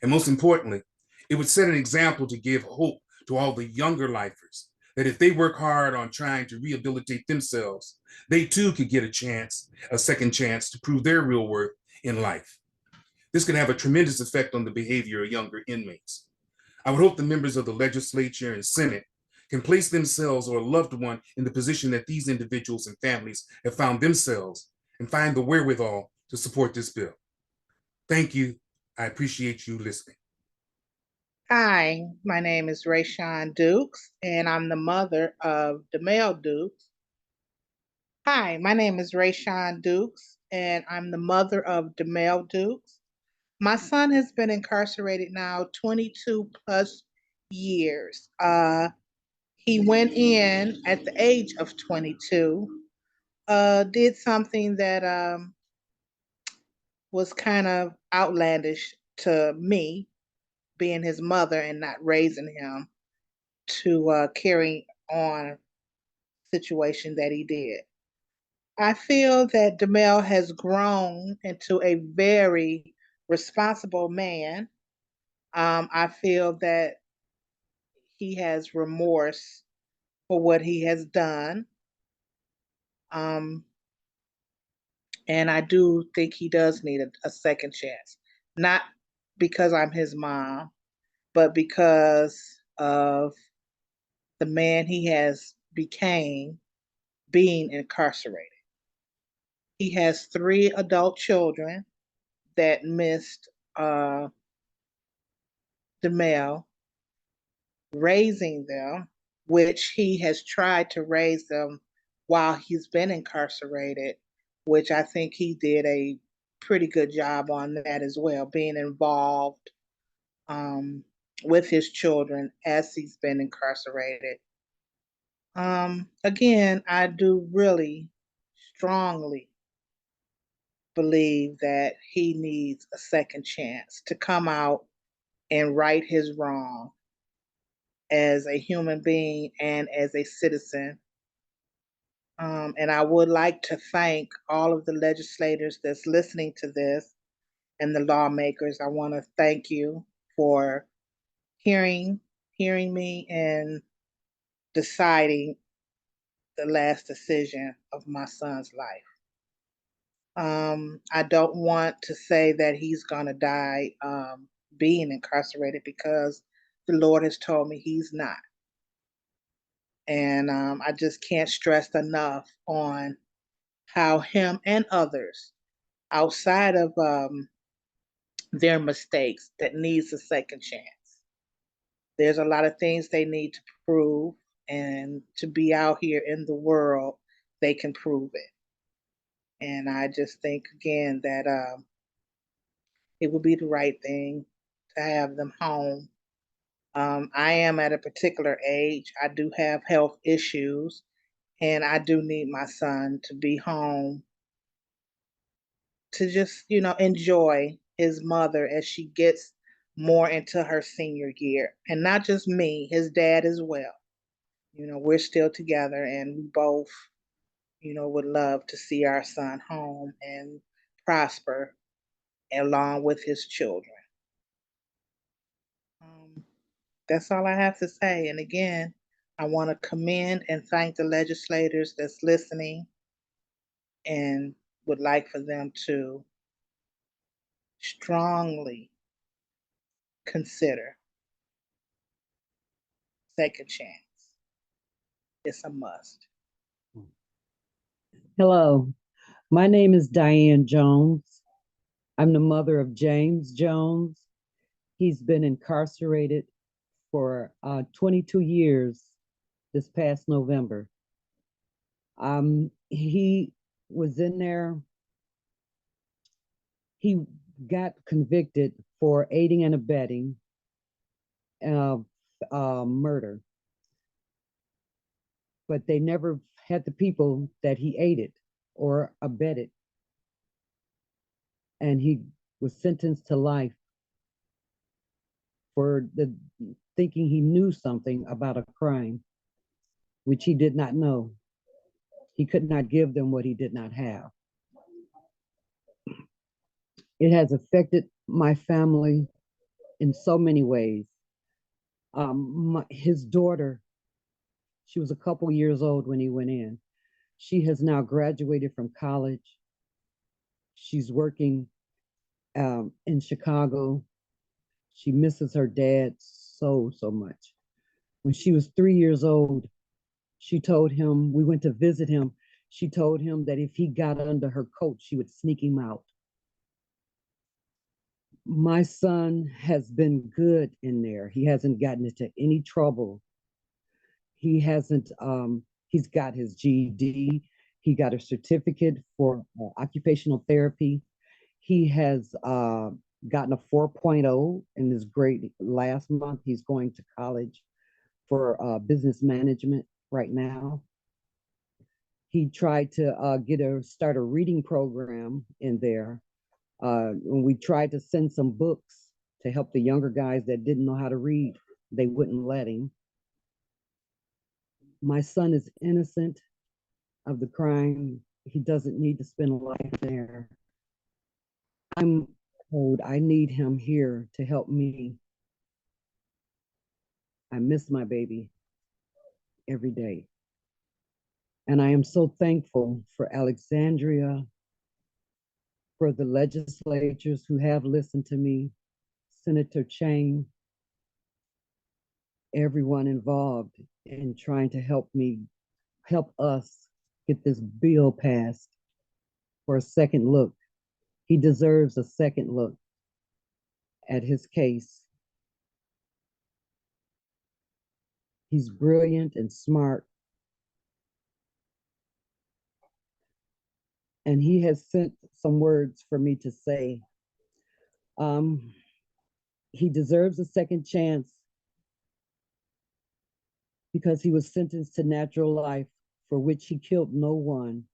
And most importantly, it would set an example to give hope to all the younger lifers that if they work hard on trying to rehabilitate themselves, they too could get a second chance to prove their real worth in life. This could have a tremendous effect on the behavior of younger inmates. I would hope the members of the legislature and Senate can place themselves or a loved one in the position that these individuals and families have found themselves and find the wherewithal to support this bill. Thank you. I appreciate you listening. Hi, my name is Rayshawn Dukes, and I'm the mother of DeMel Dukes. Hi, my name is Rayshawn Dukes, and I'm the mother of DeMel Dukes. My son has been incarcerated now 22 plus years. He went in at the age of 22, did something that was kind of outlandish to me, being his mother and not raising him to carry on situation that he did. I feel that DeMel has grown into a very responsible man. I feel that he has remorse for what he has done. And I do think he does need a second chance. Not because I'm his mom, but because of the man he has became being incarcerated. He has 3 adult children that missed DeMel, raising them, which he has tried to raise them while he's been incarcerated, which I think he did a pretty good job on that as well, being involved with his children as he's been incarcerated. Again, I do really strongly believe that he needs a second chance to come out and right his wrong as a human being and as a citizen. And I would like to thank all of the legislators that's listening to this and the lawmakers. I want to thank you for hearing me and deciding the last decision of my son's life. I don't want to say that he's going to die being incarcerated because the Lord has told me he's not. And I just can't stress enough on how him and others outside of their mistakes that needs a second chance. There's a lot of things they need to prove and to be out here in the world, they can prove it. And I just think again that it would be the right thing to have them home. I am at a particular age. I do have health issues, and I do need my son to be home to just, enjoy his mother as she gets more into her senior year. And not just me, his dad as well. We're still together, and we both, would love to see our son home and prosper along with his children. That's all I have to say. And again, I want to commend and thank the legislators that's listening and would like for them to strongly consider second chance. It's a must. Hello, my name is Diane Jones. I'm the mother of James Jones. He's been incarcerated for 22 years this past November. He was in there. He got convicted for aiding and abetting murder, but they never had the people that he aided or abetted. And he was sentenced to life for thinking he knew something about a crime, which he did not know. He could not give them what he did not have. It has affected my family in so many ways. His daughter, she was a couple years old when he went in. She has now graduated from college. She's working in Chicago. She misses her dad so much. When she was 3 years old, she told him, we went to visit him, she told him that if he got under her coat, she would sneak him out. My son has been good in there. He hasn't gotten into any trouble. He hasn't, he's got his GED. He got a certificate for occupational therapy. He has gotten a 4.0 in his grade last month. He's going to college for business management right now. He tried to start a reading program in there. When we tried to send some books to help the younger guys that didn't know how to read, they wouldn't let him. My son is innocent of the crime. He doesn't need to spend a life there. I'm told I need him here to help me. I miss my baby every day. And I am so thankful for Alexandria, for the legislators who have listened to me, Senator Chang, everyone involved in trying to help us get this bill passed for a second look. He deserves a second look at his case. He's brilliant and smart. And he has sent some words for me to say. He deserves a second chance because he was sentenced to natural life for which he killed no one.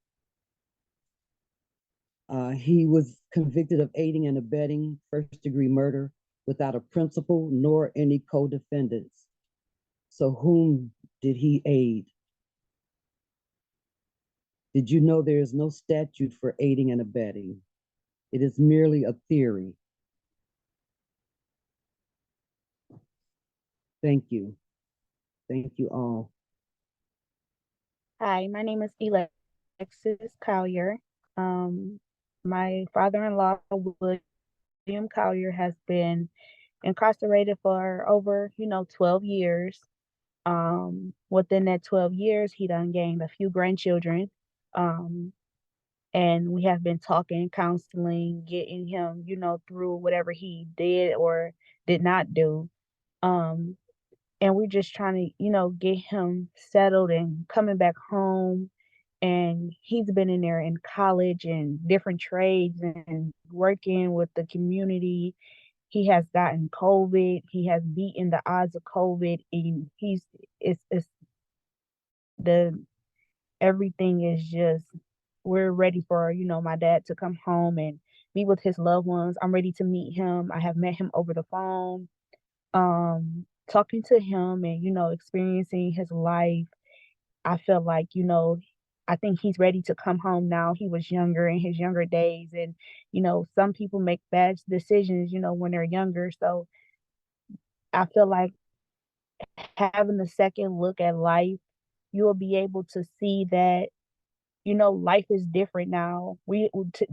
He was convicted of aiding and abetting first-degree murder without a principal nor any co-defendants. So whom did he aid? Did you know there is no statute for aiding and abetting? It is merely a theory. Thank you. Thank you all. Hi, my name is Alexis Collier. My father-in-law, William Collier, has been incarcerated for over, 12 years. Within that 12 years, he done gained a few grandchildren. And we have been talking, counseling, getting him, through whatever he did or did not do. and we're just trying to, get him settled and coming back home. And he's been in there in college and different trades and working with the community. He has gotten COVID. He has beaten the odds of COVID, and it's the everything is just, we're ready for, my dad to come home and be with his loved ones. I'm ready to meet him. I have met him over the phone, talking to him and, experiencing his life. I feel like, I think he's ready to come home now. He was younger in his younger days, and, some people make bad decisions, when they're younger. So I feel like having a second look at life, you will be able to see that, life is different now.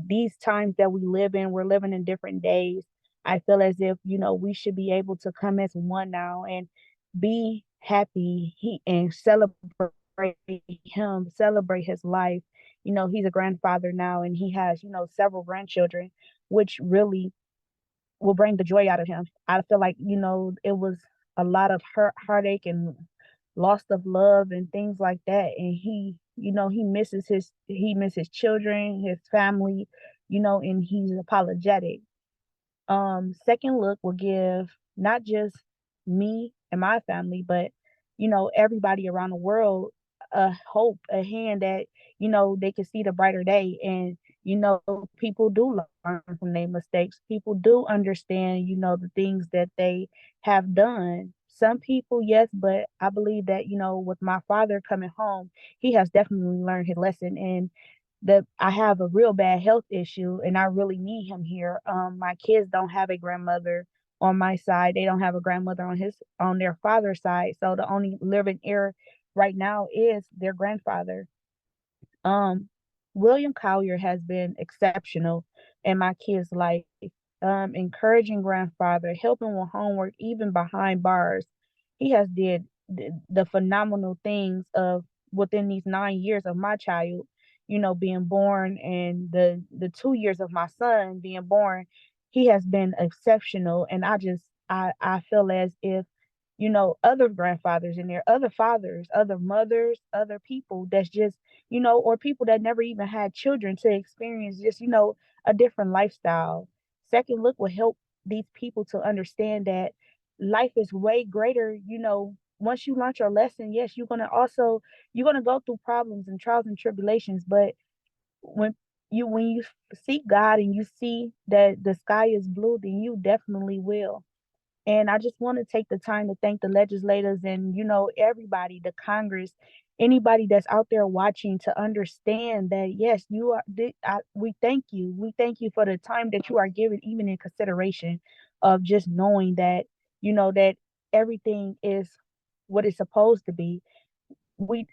These times that we live in, we're living in different days. I feel as if, we should be able to come as one now and be happy and celebrate him, celebrate his life. He's a grandfather now, and he has, several grandchildren, which really will bring the joy out of him. I feel like, it was a lot of heartache and loss of love and things like that. And he misses his children, his family, and he's apologetic. Second look will give not just me and my family, but everybody around the world a hope, a hand that they can see the brighter day. And people do learn from their mistakes. People do understand the things that they have done. Some people, yes, but I believe that with my father coming home, he has definitely learned his lesson. And that I have a real bad health issue and I really need him here. My kids don't have a grandmother on my side. They don't have a grandmother on their father's side. So the only living heir right now is their grandfather. William Collier has been exceptional in my kids' life. Encouraging grandfather, helping with homework, even behind bars. He has did the phenomenal things of within these 9 years of my child, being born, and the 2 years of my son being born. He has been exceptional, and I feel as if other grandfathers in there, other fathers, other mothers, other people that's just, or people that never even had children to experience just, a different lifestyle. Second look will help these people to understand that life is way greater. Once you learn your lesson, yes, you're gonna go through problems and trials and tribulations, but when you seek God and you see that the sky is blue, then you definitely will. And I just want to take the time to thank the legislators and, everybody, the Congress, anybody that's out there watching, to understand that, yes, we thank you. We thank you for the time that you are giving, even in consideration of just knowing that, that everything is what it's supposed to be.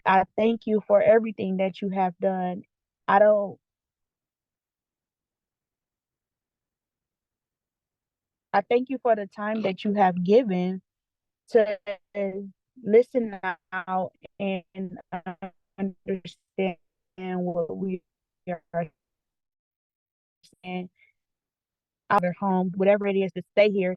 I thank you for everything that you have done. I thank you for the time that you have given to listen out and understand what we are saying. Other home, whatever it is to stay here,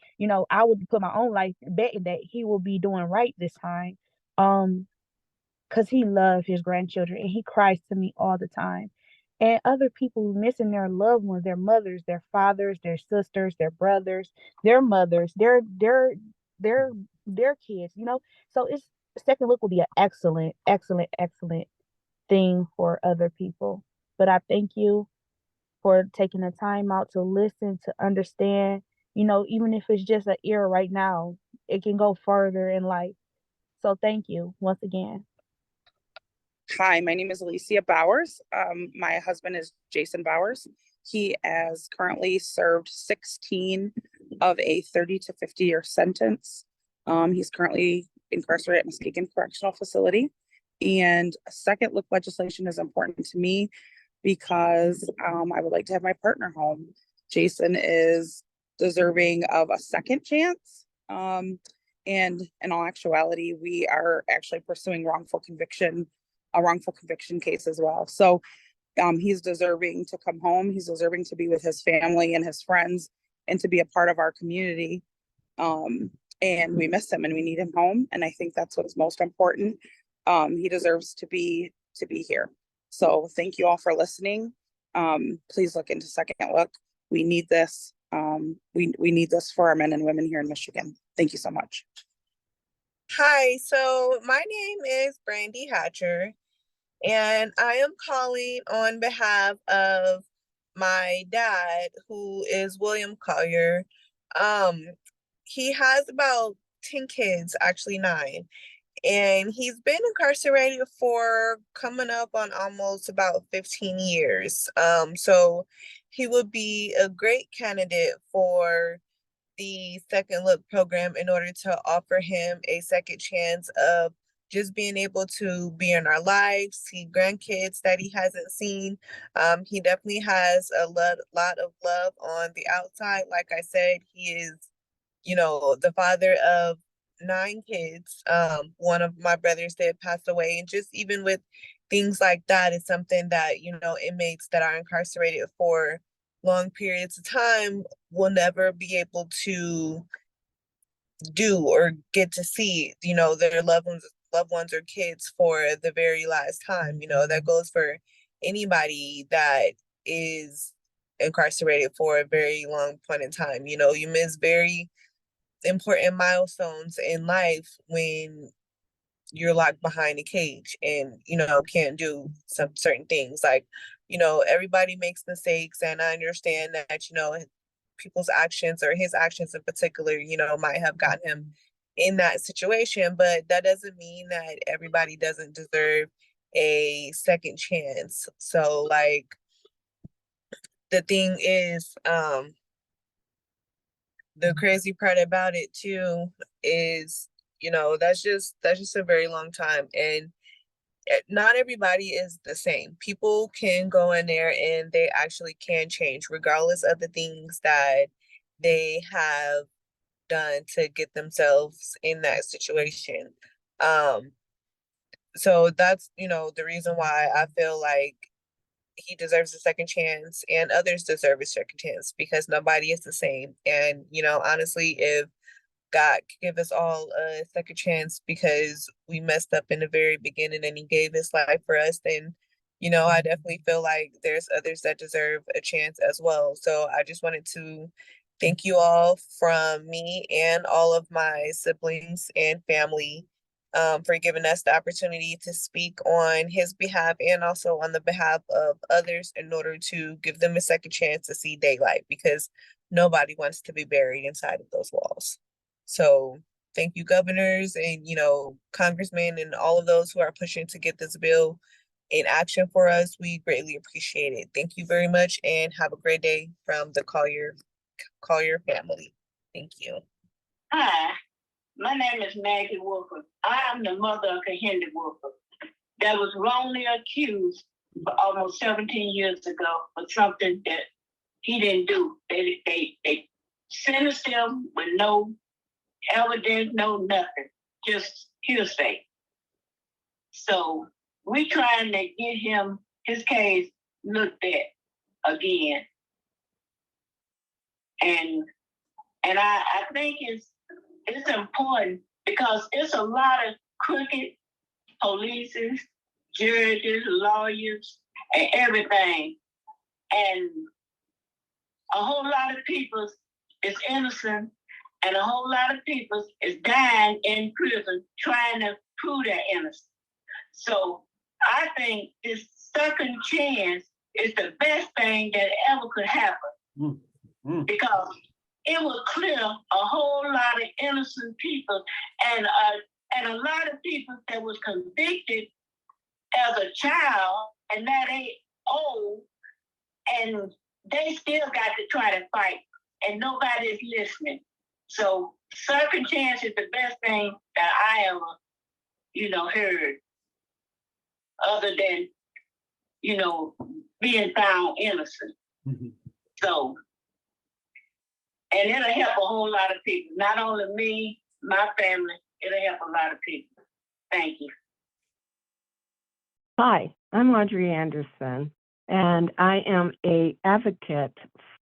I would put my own life betting that he will be doing right this time. Because he loves his grandchildren and he cries to me all the time. And other people missing their loved ones, their mothers, their fathers, their sisters, their brothers, their mothers, their kids, So second look will be an excellent, excellent, excellent thing for other people. But I thank you for taking the time out to listen, to understand, even if it's just an ear right now, it can go further in life. So thank you once again. Hi, my name is Alicia Bowers. My husband is Jason Bowers. He has currently served 16 of a 30 to 50 year sentence. He's currently incarcerated at Muskegon Correctional Facility. And second look legislation is important to me because I would like to have my partner home. Jason is deserving of a second chance. And in all actuality, we are actually pursuing a wrongful conviction case as well. So he's deserving to come home. He's deserving to be with his family and his friends and to be a part of our community. and we miss him and we need him home. And I think that's what's most important. He deserves to be here. So thank you all for listening. Please look into Second Look. We need this. We need this for our men and women here in Michigan. Thank you so much. Hi, so my name is Brandy Hatcher, and I am calling on behalf of my dad, who is William Collier. He has about 10 kids, actually 9, and he's been incarcerated for coming up on almost about 15 years. So he would be a great candidate for the Second Look program in order to offer him a second chance of just being able to be in our lives, see grandkids that he hasn't seen. He definitely has a lot of love on the outside. Like I said, he is, the father of 9 kids. One of my brothers did pass away, and just even with things like that is something that, inmates that are incarcerated for long periods of time will never be able to do or get to see, their loved ones or kids for the very last time. That goes for anybody that is incarcerated for a very long point in time. You miss very important milestones in life when you're locked behind a cage and can't do some certain things. Like, everybody makes mistakes, and I understand that people's actions, or his actions in particular, might have gotten him in that situation, but that doesn't mean that everybody doesn't deserve a second chance. So, like, the thing is, the crazy part about it too is, that's just a very long time, and not everybody is the same. People can go in there and they actually can change regardless of the things that they have done to get themselves in that situation. So that's, the reason why I feel like he deserves a second chance and others deserve a second chance, because nobody is the same. And, honestly, if God could give us all a second chance because we messed up in the very beginning and he gave his life for us, then, I definitely feel like there's others that deserve a chance as well. So I just wanted to thank you all from me and all of my siblings and family for giving us the opportunity to speak on his behalf and also on the behalf of others in order to give them a second chance to see daylight, because nobody wants to be buried inside of those walls. So thank you, governors and, congressmen and all of those who are pushing to get this bill in action for us. We greatly appreciate it. Thank you very much and have a great day from the Collier family. Thank you. Hi, my name is Maggie Wolfer. I am the mother of Kehinde Wolfer that was wrongly accused almost 17 years ago for something that he didn't do. They sentenced him with no evidence, no nothing, just hearsay. So we trying to get him, his case looked at again. And I think it's important because it's a lot of crooked police, judges, lawyers, and everything. And a whole lot of people is innocent, and a whole lot of people is dying in prison trying to prove their innocence. So I think this second chance is the best thing that ever could happen. Because it will clear a whole lot of innocent people and a lot of people that was convicted as a child and now they old and they still got to try to fight and nobody's listening. So second chance is the best thing that I ever, heard, other than, being found innocent. So, and it'll help a whole lot of people. Not only me, my family, it'll help a lot of people. Thank you. Hi, I'm Audrey Anderson, and I am an advocate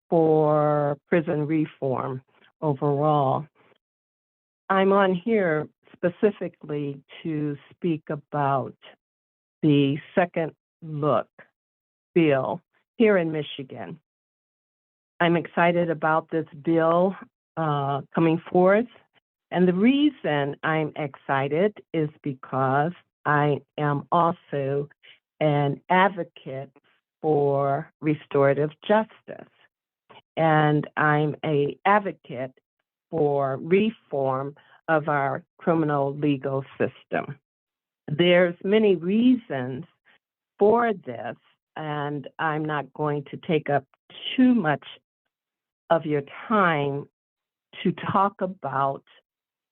for prison reform overall. I'm on here specifically to speak about the second look bill here in Michigan. I'm excited about this bill coming forth. And the reason I'm excited is because I am also an advocate for restorative justice. And I'm an advocate for reform of our criminal legal system. There's many reasons for this, and I'm not going to take up too much of your time to talk about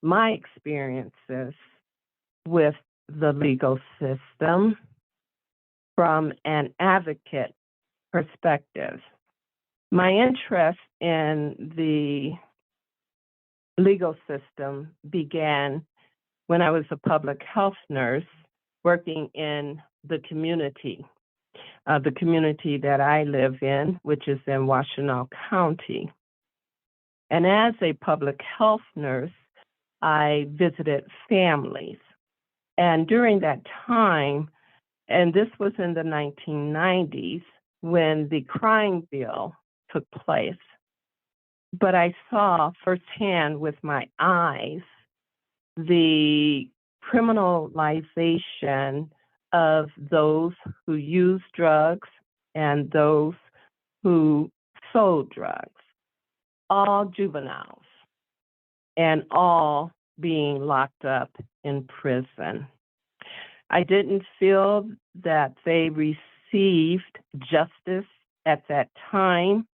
my experiences with the legal system from an advocate perspective. My interest in the legal system began when I was a public health nurse working in the community that I live in, which is in Washtenaw County. And as a public health nurse, I visited families. And during that time, and this was in the 1990s, when the crime bill took place, but I saw firsthand with my eyes the criminalization of those who use drugs and those who sold drugs, all juveniles, and all being locked up in prison. I didn't feel that they received justice at that time.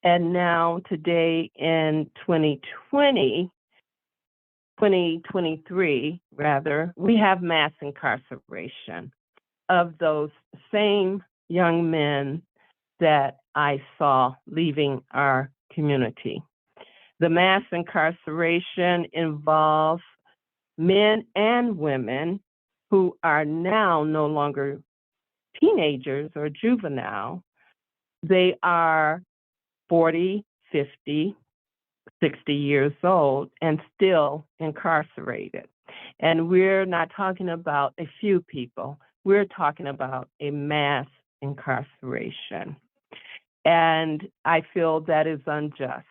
And now today in 2023, we have mass incarceration of those same young men that I saw leaving our community. The mass incarceration involves men and women who are now no longer teenagers or juvenile. They are 40, 50, 60 years old and still incarcerated. And we're not talking about a few people. We're talking about a mass incarceration. And I feel that is unjust.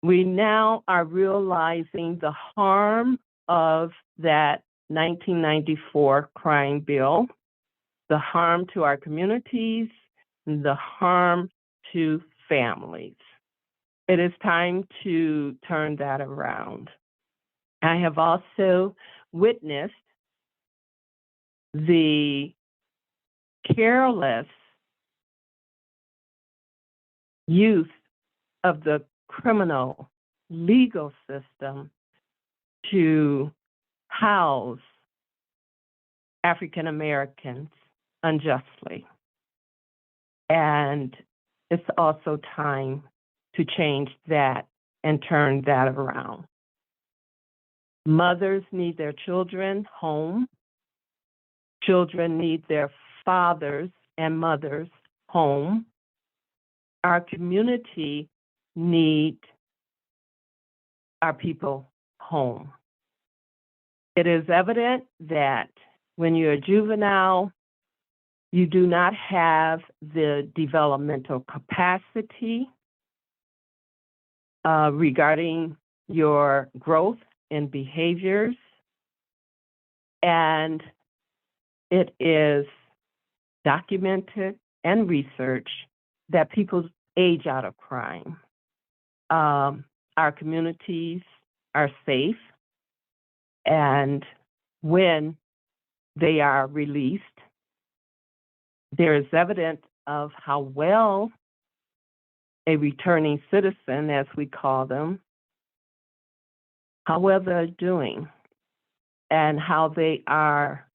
We now are realizing the harm of that 1994 crime bill, the harm to our communities, the harm to families. It is time to turn that around. I have also witnessed the careless use of the criminal legal system to house African Americans unjustly. And it's also time to change that and turn that around. Mothers need their children home. Children need their fathers and mothers home. Our community needs our people home. It is evident that when you're a juvenile, you do not have the developmental capacity regarding your growth in behaviors, and it is documented and researched that people age out of crime. Our communities are safe, and when they are released, there is evidence of how well a returning citizen, as we call them, how well they're doing and how they are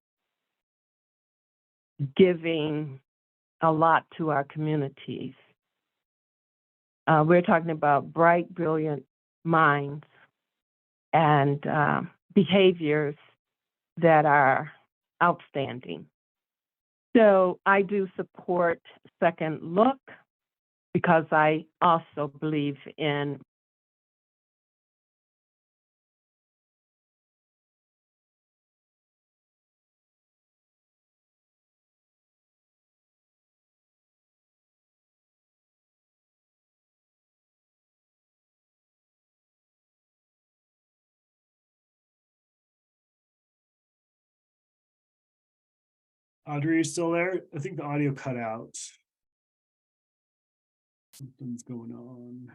giving a lot to our communities. We're talking about bright, brilliant minds and behaviors that are outstanding. So I do support Second Look because I also believe in Audrey, are you still there? I think the audio cut out. Something's going on.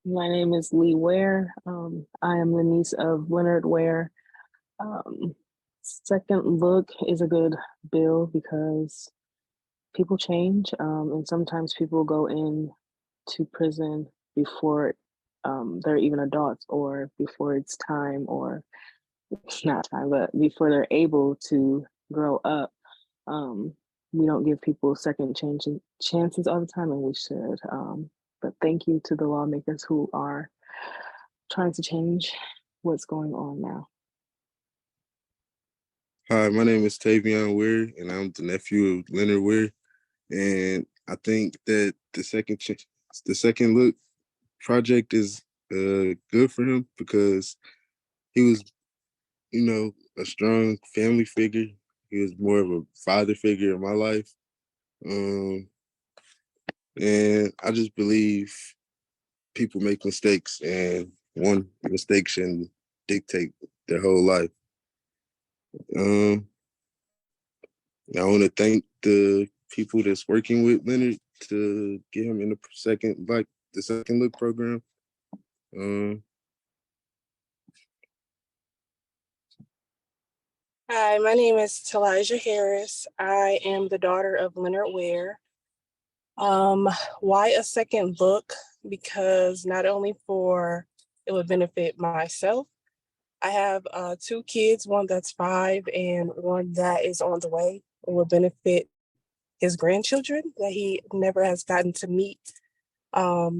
My name is Lee Ware. I am the niece of Leonard Ware. Second look is a good bill because people change, and sometimes people go in to prison before they're even adults, or before it's time, or not time, but before they're able to grow up. We don't give people second chances all the time, and we should. But thank you to the lawmakers who are trying to change what's going on now. Hi, my name is Tavion Ware, and I'm the nephew of Leonard Ware. And I think that the second look project is good for him because he was, a strong family figure. He was more of a father figure in my life. And I just believe people make mistakes, and one mistake shouldn't dictate their whole life. I want to thank the people that's working with Leonard to get him in the second look program. Hi, my name is Talijah Harris. I am the daughter of Leonard Ware. Why a second look? Because not only it would benefit myself. I have 2 kids, one that's 5 and one that is on the way. It will benefit his grandchildren that he never has gotten to meet. I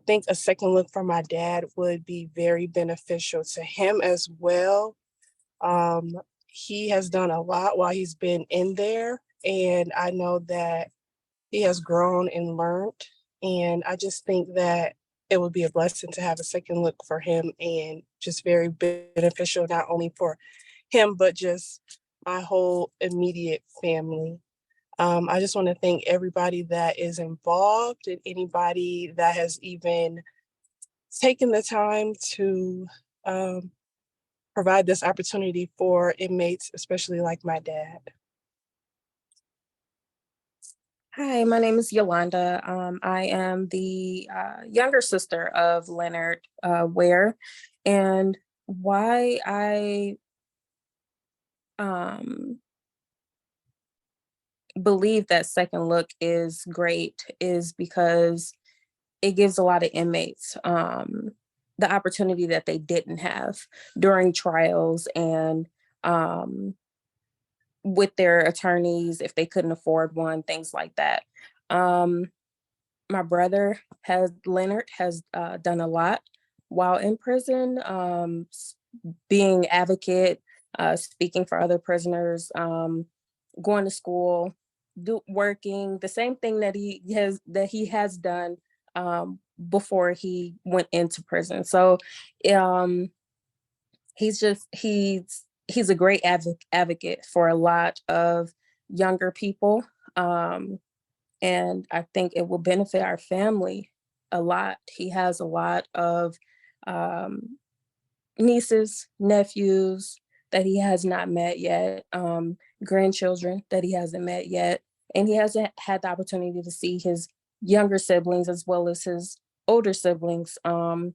think a second look for my dad would be very beneficial to him as well. He has done a lot while he's been in there, and I know that he has grown and learned. And I just think that it would be a blessing to have a second look for him, and just very beneficial, not only for him, but just my whole immediate family. I just want to thank everybody that is involved and anybody that has even taken the time to provide this opportunity for inmates, especially like my dad. Hi, my name is Yolanda. I am the younger sister of Leonard Ware, and why I believe that second look is great is because it gives a lot of inmates the opportunity that they didn't have during trials, and with their attorneys if they couldn't afford one, things like that. My brother Leonard has done a lot while in prison, being advocate, speaking for other prisoners, going to school, working, the same thing that he has done before he went into prison. So he's a great advocate for a lot of younger people. And I think it will benefit our family a lot. He has a lot of nieces, nephews that he has not met yet, grandchildren that he hasn't met yet. And he hasn't had the opportunity to see his younger siblings as well as his older siblings in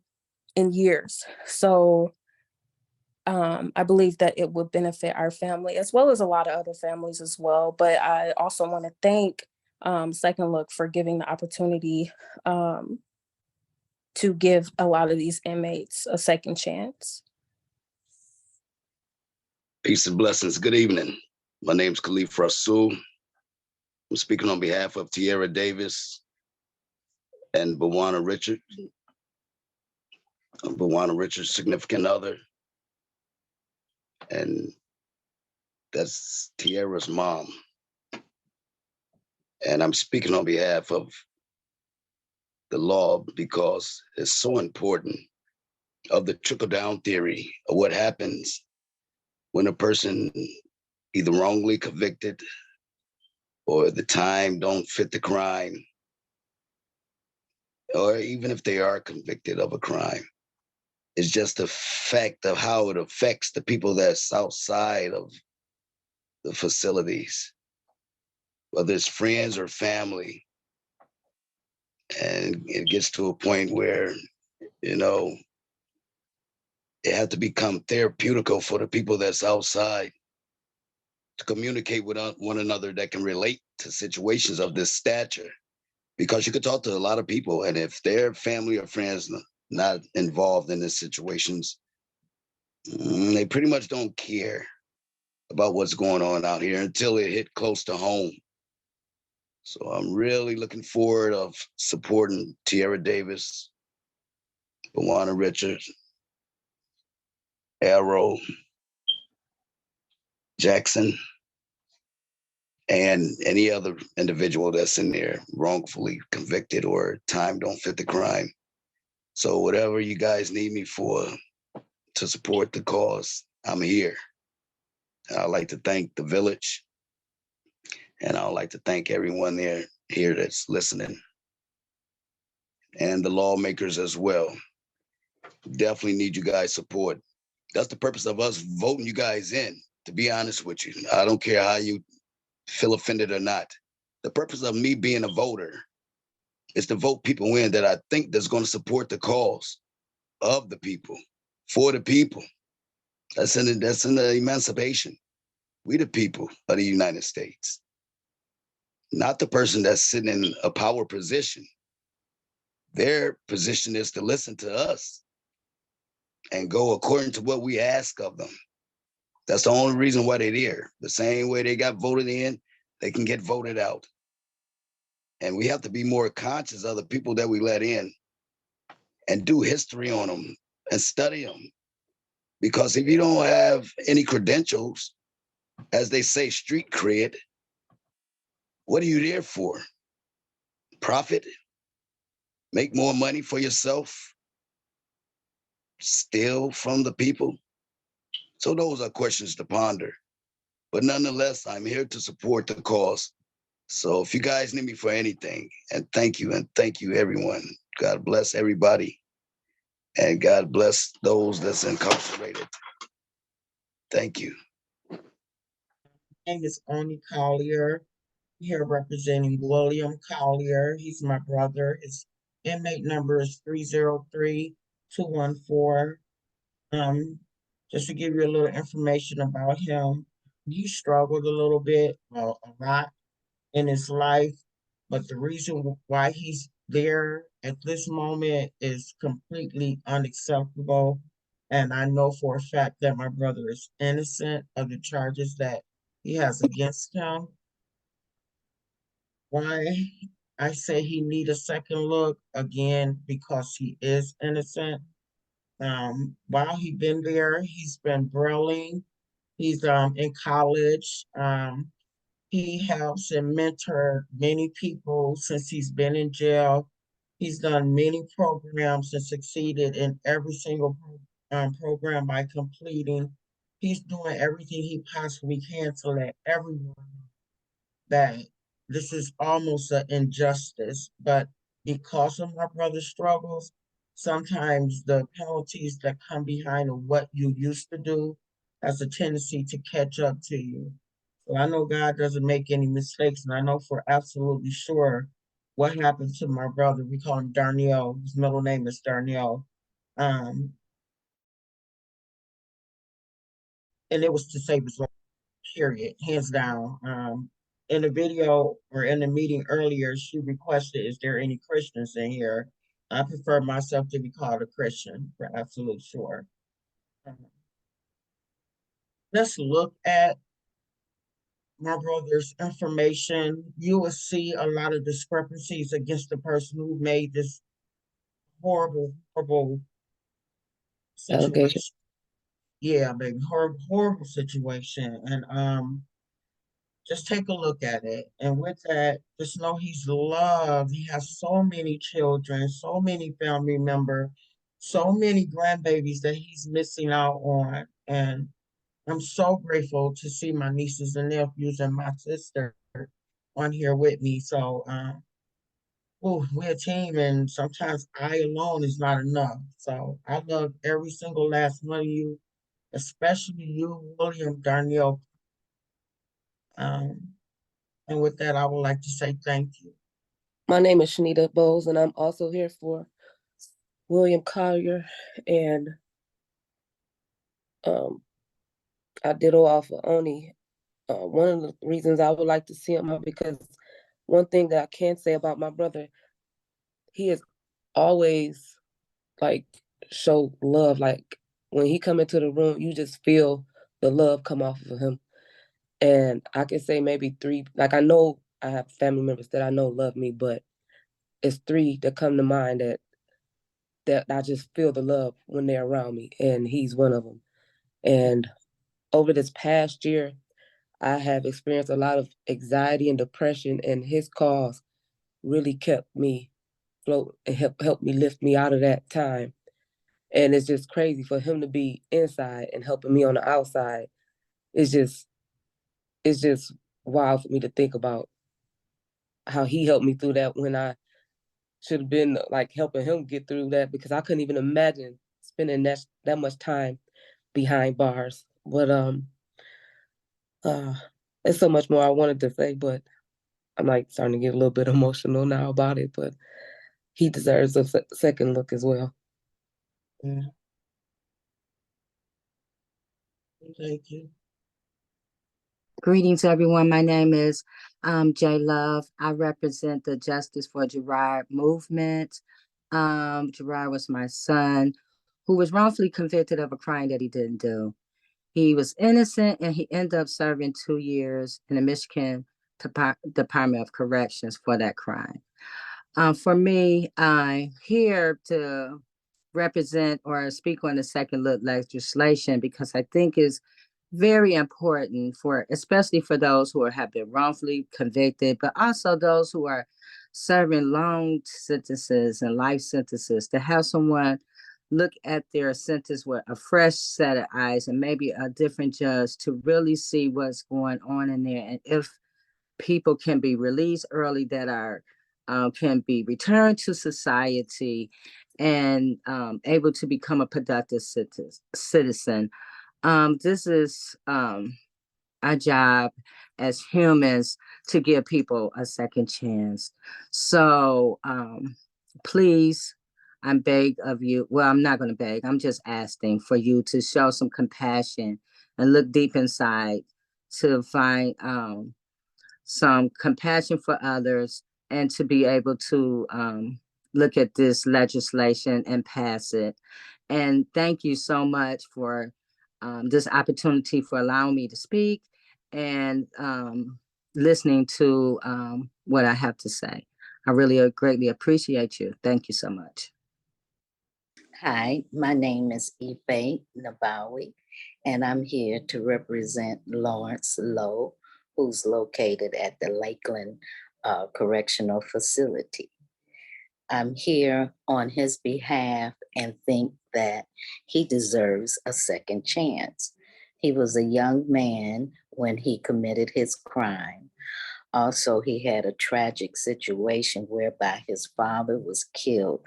years. So I believe that it would benefit our family as well as a lot of other families as well. But I also want to thank Second Look for giving the opportunity to give a lot of these inmates a second chance. Peace and blessings. Good evening. My name is Khalif Rasul. I'm speaking on behalf of Tierra Davis and Bawana Richard. Bawana Richard's significant other. And that's Tierra's mom. And I'm speaking on behalf of the law because it's so important of the trickle-down theory of what happens when a person either wrongly convicted or the time don't fit the crime, or even if they are convicted of a crime, It's just the fact of how it affects the people that's outside of the facilities, whether it's friends or family. And it gets to a point where, you know, it had to become therapeutical for the people that's outside to communicate with one another that can relate to situations of this stature. Because you could talk to a lot of people, and if their family or friends not involved in these situations, they pretty much don't care about what's going on out here until it hit close to home. So I'm really looking forward of supporting Tierra Davis, Bawana Richards, Arrow, Jackson, and any other individual that's in there wrongfully convicted or time don't fit the crime. So whatever you guys need me for to support the cause, I'm here. I'd like to thank the village, and I'd like to thank everyone here that's listening, and the lawmakers as well. Definitely need you guys' support. That's the purpose of us voting you guys in, to be honest with you. I don't care how you feel offended or not. The purpose of me being a voter is to vote people in that I think that's going to support the cause of the people, for the people. That's in the emancipation. We the people of the United States, not the person that's sitting in a power position. Their position is to listen to us and go according to what we ask of them. That's the only reason why they're there. The same way they got voted in, they can get voted out. And we have to be more conscious of the people that we let in and do history on them and study them. Because if you don't have any credentials, as they say, street cred, what are you there for? Profit? Make more money for yourself? Steal from the people? So those are questions to ponder. But nonetheless, I'm here to support the cause. So if you guys need me for anything, and thank you everyone. God bless everybody. And God bless those that's incarcerated. Thank you. My name is Oni Collier, here representing William Collier. He's my brother. His inmate number is 303214. Just to give you a little information about him, he struggled a little bit, a lot in his life, but the reason why he's there at this moment is completely unacceptable. And I know for a fact that my brother is innocent of the charges that he has against him. Why I say he need a second look, again, because he is innocent. While he been there, he's been brailing. He's in college. He helps and mentor many people since he's been in jail. He's done many programs and succeeded in every single program by completing. He's doing everything he possibly can to let everyone know that this is almost an injustice. But because of my brother's struggles, sometimes the penalties that come behind of what you used to do has a tendency to catch up to you. So I know God doesn't make any mistakes, and I know for absolutely sure what happened to my brother. We call him Darnell. His middle name is Darnell. And it was to save his life, period, hands down. In the video or in the meeting earlier, she requested, is there any Christians in here? I prefer myself to be called a Christian, for absolute sure. Let's look at my brother's information. You will see a lot of discrepancies against the person who made this horrible situation. Yeah, baby, horrible situation. And just take a look at it. And with that, just know he's loved. He has so many children, so many family members, so many grandbabies that he's missing out on. And I'm so grateful to see my nieces and nephews and my sister on here with me. So oh, we're a team, and sometimes I alone is not enough. So I love every single last one of you, especially you, William Darnell. Um, and with that, I would like to say thank you. My name is Shanita Bowles, and I'm also here for William Collier, and I ditto off of Oni. One of the reasons I would like to see him because one thing that I can say about my brother, he has always like showed love. Like when he come into the room, you just feel the love come off of him. And I can say maybe three, like I know I have family members that I know love me, but it's three that come to mind that I just feel the love when they're around me, and he's one of them. And over this past year, I have experienced a lot of anxiety and depression, and his cause really kept me afloat and helped me lift me out of that time. And it's just crazy for him to be inside and helping me on the outside. It's just wild for me to think about how he helped me through that when I should have been like helping him get through that, because I couldn't even imagine spending that much time behind bars. But there's so much more I wanted to say, but I'm like starting to get a little bit emotional now about it. But he deserves a second look as well. Yeah. Thank you. Greetings, everyone. My name is J Love. I represent the Justice for Gerard movement. Gerard was my son who was wrongfully convicted of a crime that he didn't do. He was innocent, and he ended up serving 2 years in the Michigan Department of Corrections for that crime. For me, I'm here to represent or speak on the second look legislation because I think it's very important for, especially for those who have been wrongfully convicted, but also those who are serving long sentences and life sentences, to have someone look at their sentence with a fresh set of eyes and maybe a different judge to really see what's going on in there, and if people can be released early that are can be returned to society and able to become a productive citizen. This is our job as humans to give people a second chance. So please, I'm beg of you. Well, I'm not going to beg. I'm just asking for you to show some compassion and look deep inside to find some compassion for others and to be able to look at this legislation and pass it. And thank you so much for this opportunity for allowing me to speak and listening to what I have to say. I really greatly appreciate you. Thank you so much. Hi, my name is Ife Nabawi, and I'm here to represent Lawrence Lowe, who's located at the Lakeland Correctional Facility. I'm here on his behalf and think that he deserves a second chance. He was a young man when he committed his crime. Also, he had a tragic situation whereby his father was killed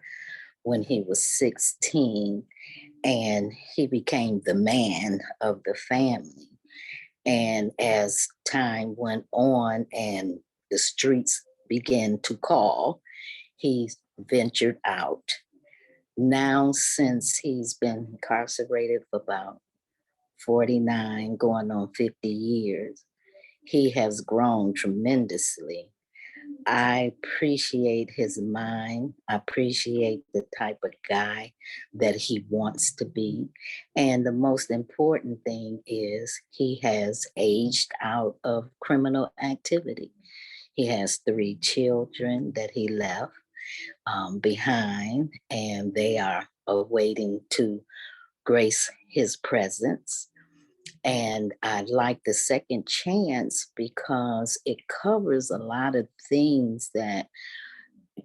when he was 16, and he became the man of the family. And as time went on and the streets began to call, he ventured out. Now, since he's been incarcerated for about 49, going on 50 years, he has grown tremendously. I appreciate his mind. I appreciate the type of guy that he wants to be. And the most important thing is he has aged out of criminal activity. He has 3 children that he left behind, and they are awaiting to grace his presence. And I like the second chance because it covers a lot of things that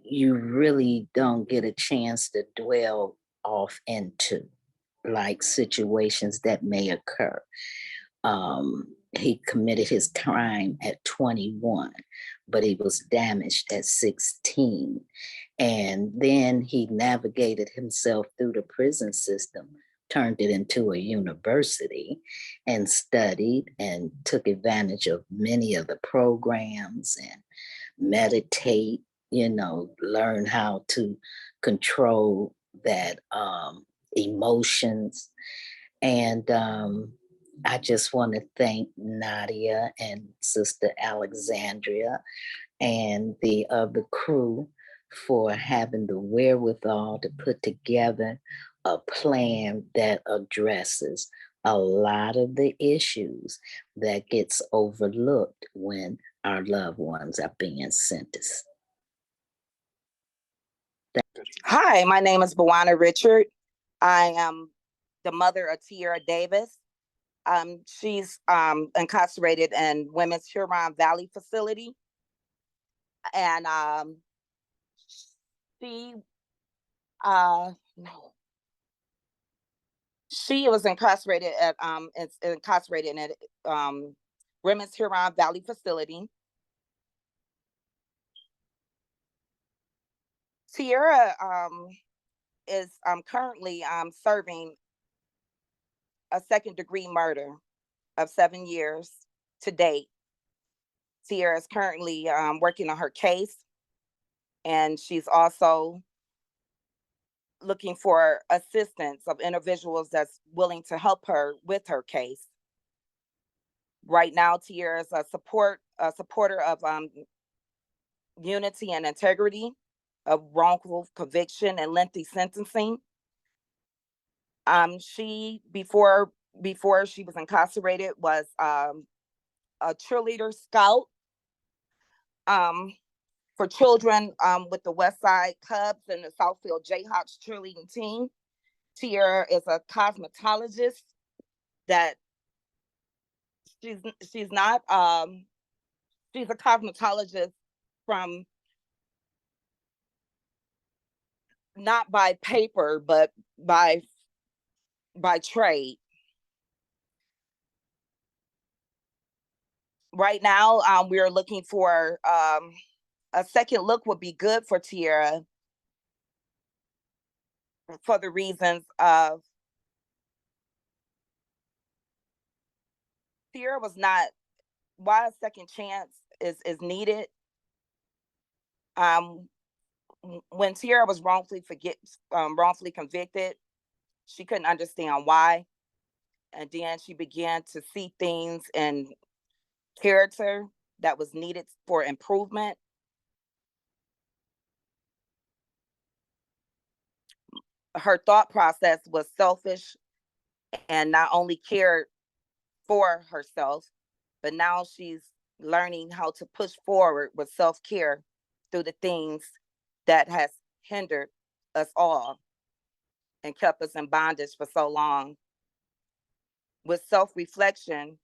you really don't get a chance to dwell off into, like situations that may occur. he committed his crime at 21, but he was damaged at 16. And then he navigated himself through the prison system, turned it into a university, and studied and took advantage of many of the programs and meditate, learn how to control that emotions. And I just want to thank Nadia and Sister Alexandra and the other crew for having the wherewithal to put together a plan that addresses a lot of the issues that gets overlooked when our loved ones are being sentenced. Hi, my name is Bawana Richard. I am the mother of Tierra Davis. She's incarcerated in Women's Huron Valley facility. And she was incarcerated at Women's Huron Valley facility. Tierra is currently serving a second-degree murder of 7 years to date. Tierra is currently working on her case, and she's also looking for assistance of individuals that's willing to help her with her case. Right now, Tierra is a supporter of unity and integrity, of wrongful conviction and lengthy sentencing. She before she was incarcerated was a cheerleader scout for children with the West Side Cubs and the Southfield Jayhawks cheerleading team. Tierra is a cosmetologist that she's a cosmetologist from not by paper, but by trade. Right now, we are looking for a second look would be good for Tierra for the reasons of Tierra was not, why a second chance is needed. When Tierra was wrongfully convicted, she couldn't understand why. And then she began to see things in character that was needed for improvement. Her thought process was selfish and not only cared for herself, but now she's learning how to push forward with self-care through the things that has hindered us all and kept us in bondage for so long. With self-reflection,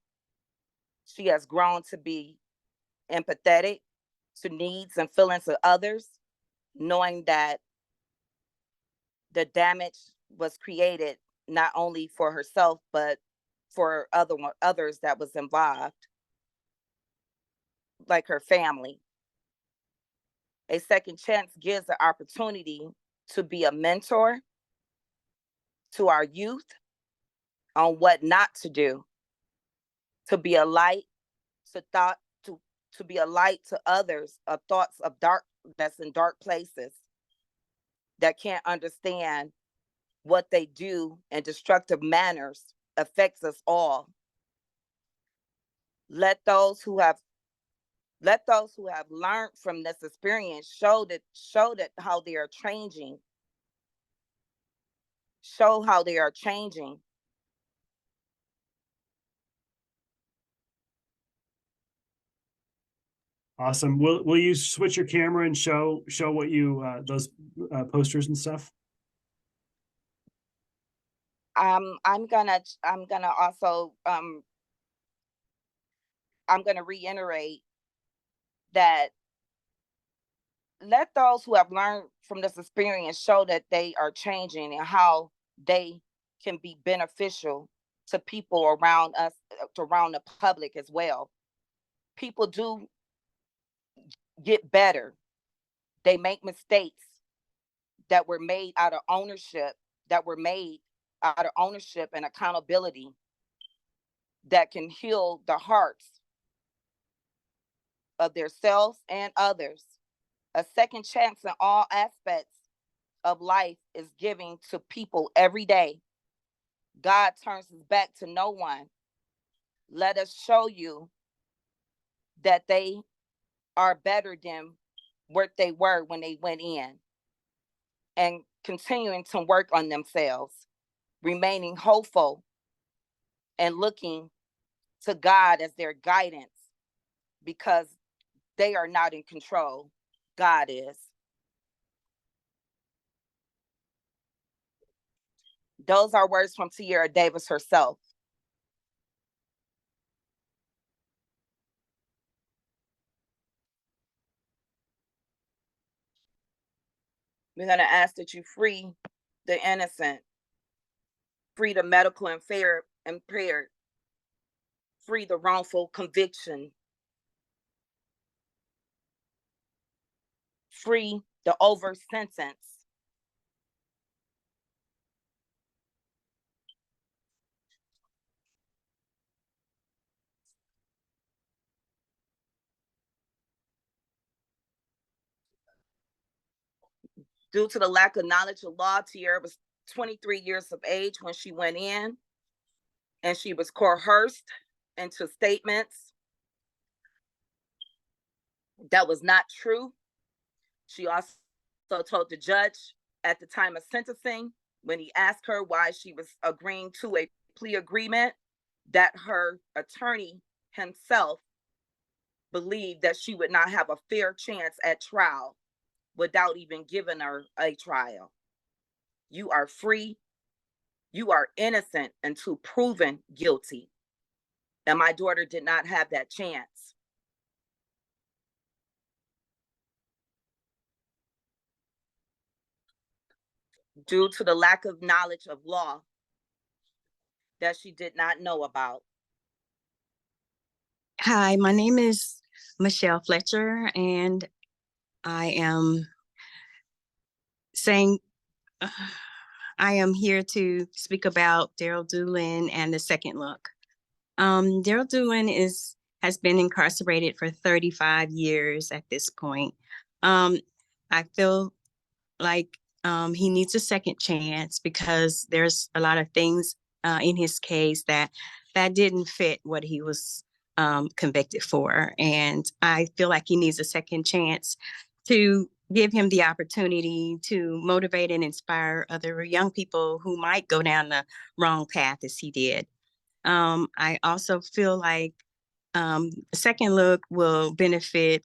she has grown to be empathetic to needs and feelings of others, knowing that the damage was created not only for herself, but for others that was involved, like her family. A second chance gives the opportunity to be a mentor to our youth on what not to do, to be a light to be a light to others of thoughts of dark that's in dark places that can't understand what they do in destructive manners affects us all. Let those who have learned from this experience show how they are changing. Show how they are changing. Awesome. Will you switch your camera and show what you those posters and stuff? I'm gonna also I'm gonna reiterate that let those who have learned from this experience show that they are changing and how they can be beneficial to people around us, around the public as well. People do get better. They make mistakes that were made out of ownership, and accountability that can heal the hearts of themselves and others. A second chance in all aspects of life is giving to people every day. God turns his back to no one. Let us show you that they are better than what they were when they went in, and continuing to work on themselves, remaining hopeful and looking to God as their guidance, because they are not in control. God is. Those are words from Tierra Davis herself. We're going to ask that you free the innocent, free the medical impaired, free the wrongful conviction, free the over sentence. Due to the lack of knowledge of law, Tierra was 23 years of age when she went in, and she was coerced into statements that was not true. She also told the judge at the time of sentencing, when he asked her why she was agreeing to a plea agreement, that her attorney himself believed that she would not have a fair chance at trial without even giving her a trial. You are free. You are innocent until proven guilty. And my daughter did not have that chance. Due to the lack of knowledge of law that she did not know about. Hi, my name is Michelle Fletcher, and I am here to speak about Daryl Doolin and the second look. Daryl Doolin has been incarcerated for 35 years at this point. I feel like he needs a second chance because there's a lot of things in his case that didn't fit what he was convicted for. And I feel like he needs a second chance to give him the opportunity to motivate and inspire other young people who might go down the wrong path as he did. I also feel like second look will benefit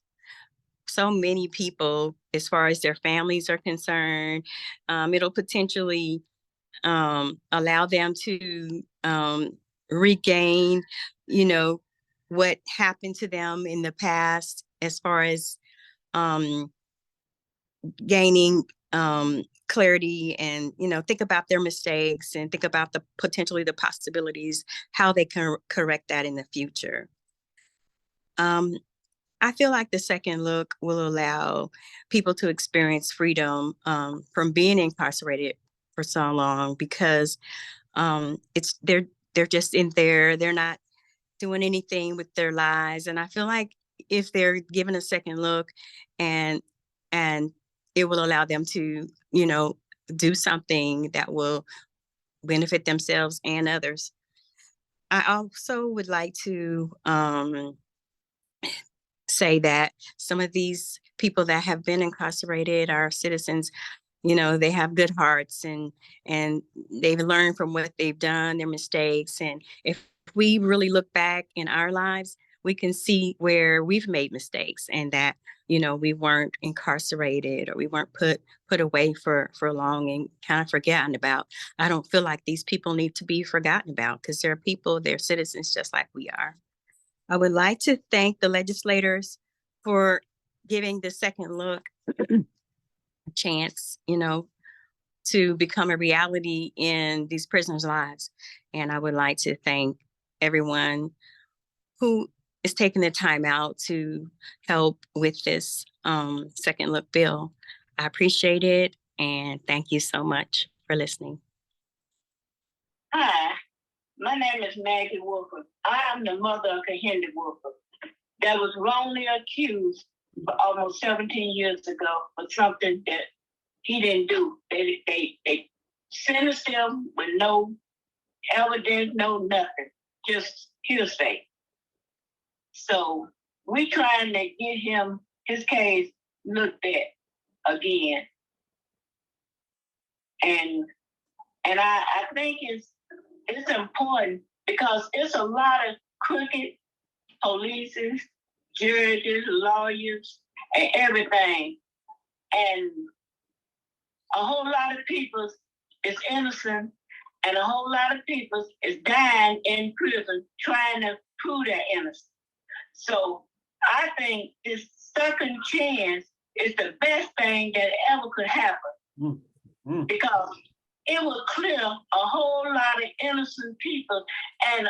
so many people as far as their families are concerned. It'll potentially allow them to regain, what happened to them in the past as far as gaining clarity and, think about their mistakes and think about the possibilities, how they can correct that in the future. I feel like the second look will allow people to experience freedom from being incarcerated for so long, because they're just in there. They're not doing anything with their lives. And I feel like if they're given a second look and it will allow them to, do something that will benefit themselves and others. I also would like to say that some of these people that have been incarcerated are citizens. They have good hearts and they've learned from what they've done, their mistakes. And if we really look back in our lives, we can see where we've made mistakes and that, we weren't incarcerated or we weren't put away for long and kind of forgotten about. I don't feel like these people need to be forgotten about because they're people, they're citizens just like we are. I would like to thank the legislators for giving the second look a chance, to become a reality in these prisoners' lives. And I would like to thank everyone who is taking the time out to help with this second look bill. I appreciate it, and thank you so much for listening. Hi, my name is Maggie Wolford. I am the mother of Kehinde Wolford that was wrongly accused for almost 17 years ago for something that he didn't do. They sentenced him with no evidence, no nothing, just hearsay. So we trying to get him, his case looked at again. And I think it's important because it's a lot of crooked police, judges, lawyers, and everything. And a whole lot of people is innocent, and a whole lot of people is dying in prison trying to prove their innocence. So I think this second chance is the best thing that ever could happen. Because it will clear a whole lot of innocent people and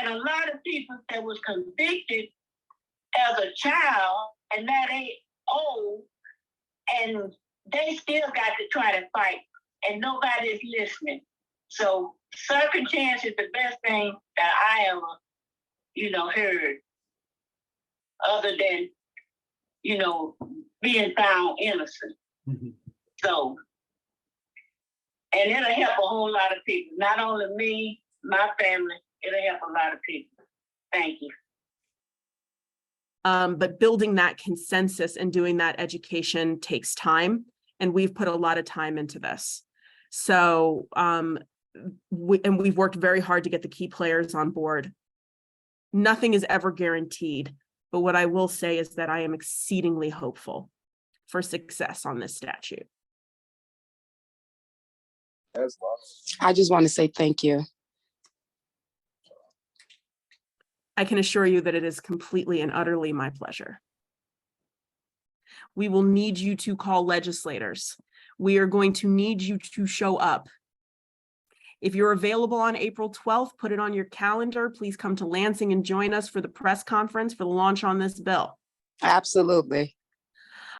a lot of people that was convicted as a child and now they old and they still got to try to fight and nobody's listening. So second chance is the best thing that I ever, heard, other than, being found innocent. So, and it'll help a whole lot of people, not only me, my family, it'll help a lot of people. Thank you. But building that consensus and doing that education takes time, and we've put a lot of time into this. So, we've worked very hard to get the key players on board. Nothing is ever guaranteed, but what I will say is that I am exceedingly hopeful for success on this statute. I just want to say thank you. I can assure you that it is completely and utterly my pleasure. We will need you to call legislators. We are going to need you to show up. If you're available on April 12th, put it on your calendar. Please come to Lansing and join us for the press conference for the launch on this bill. Absolutely.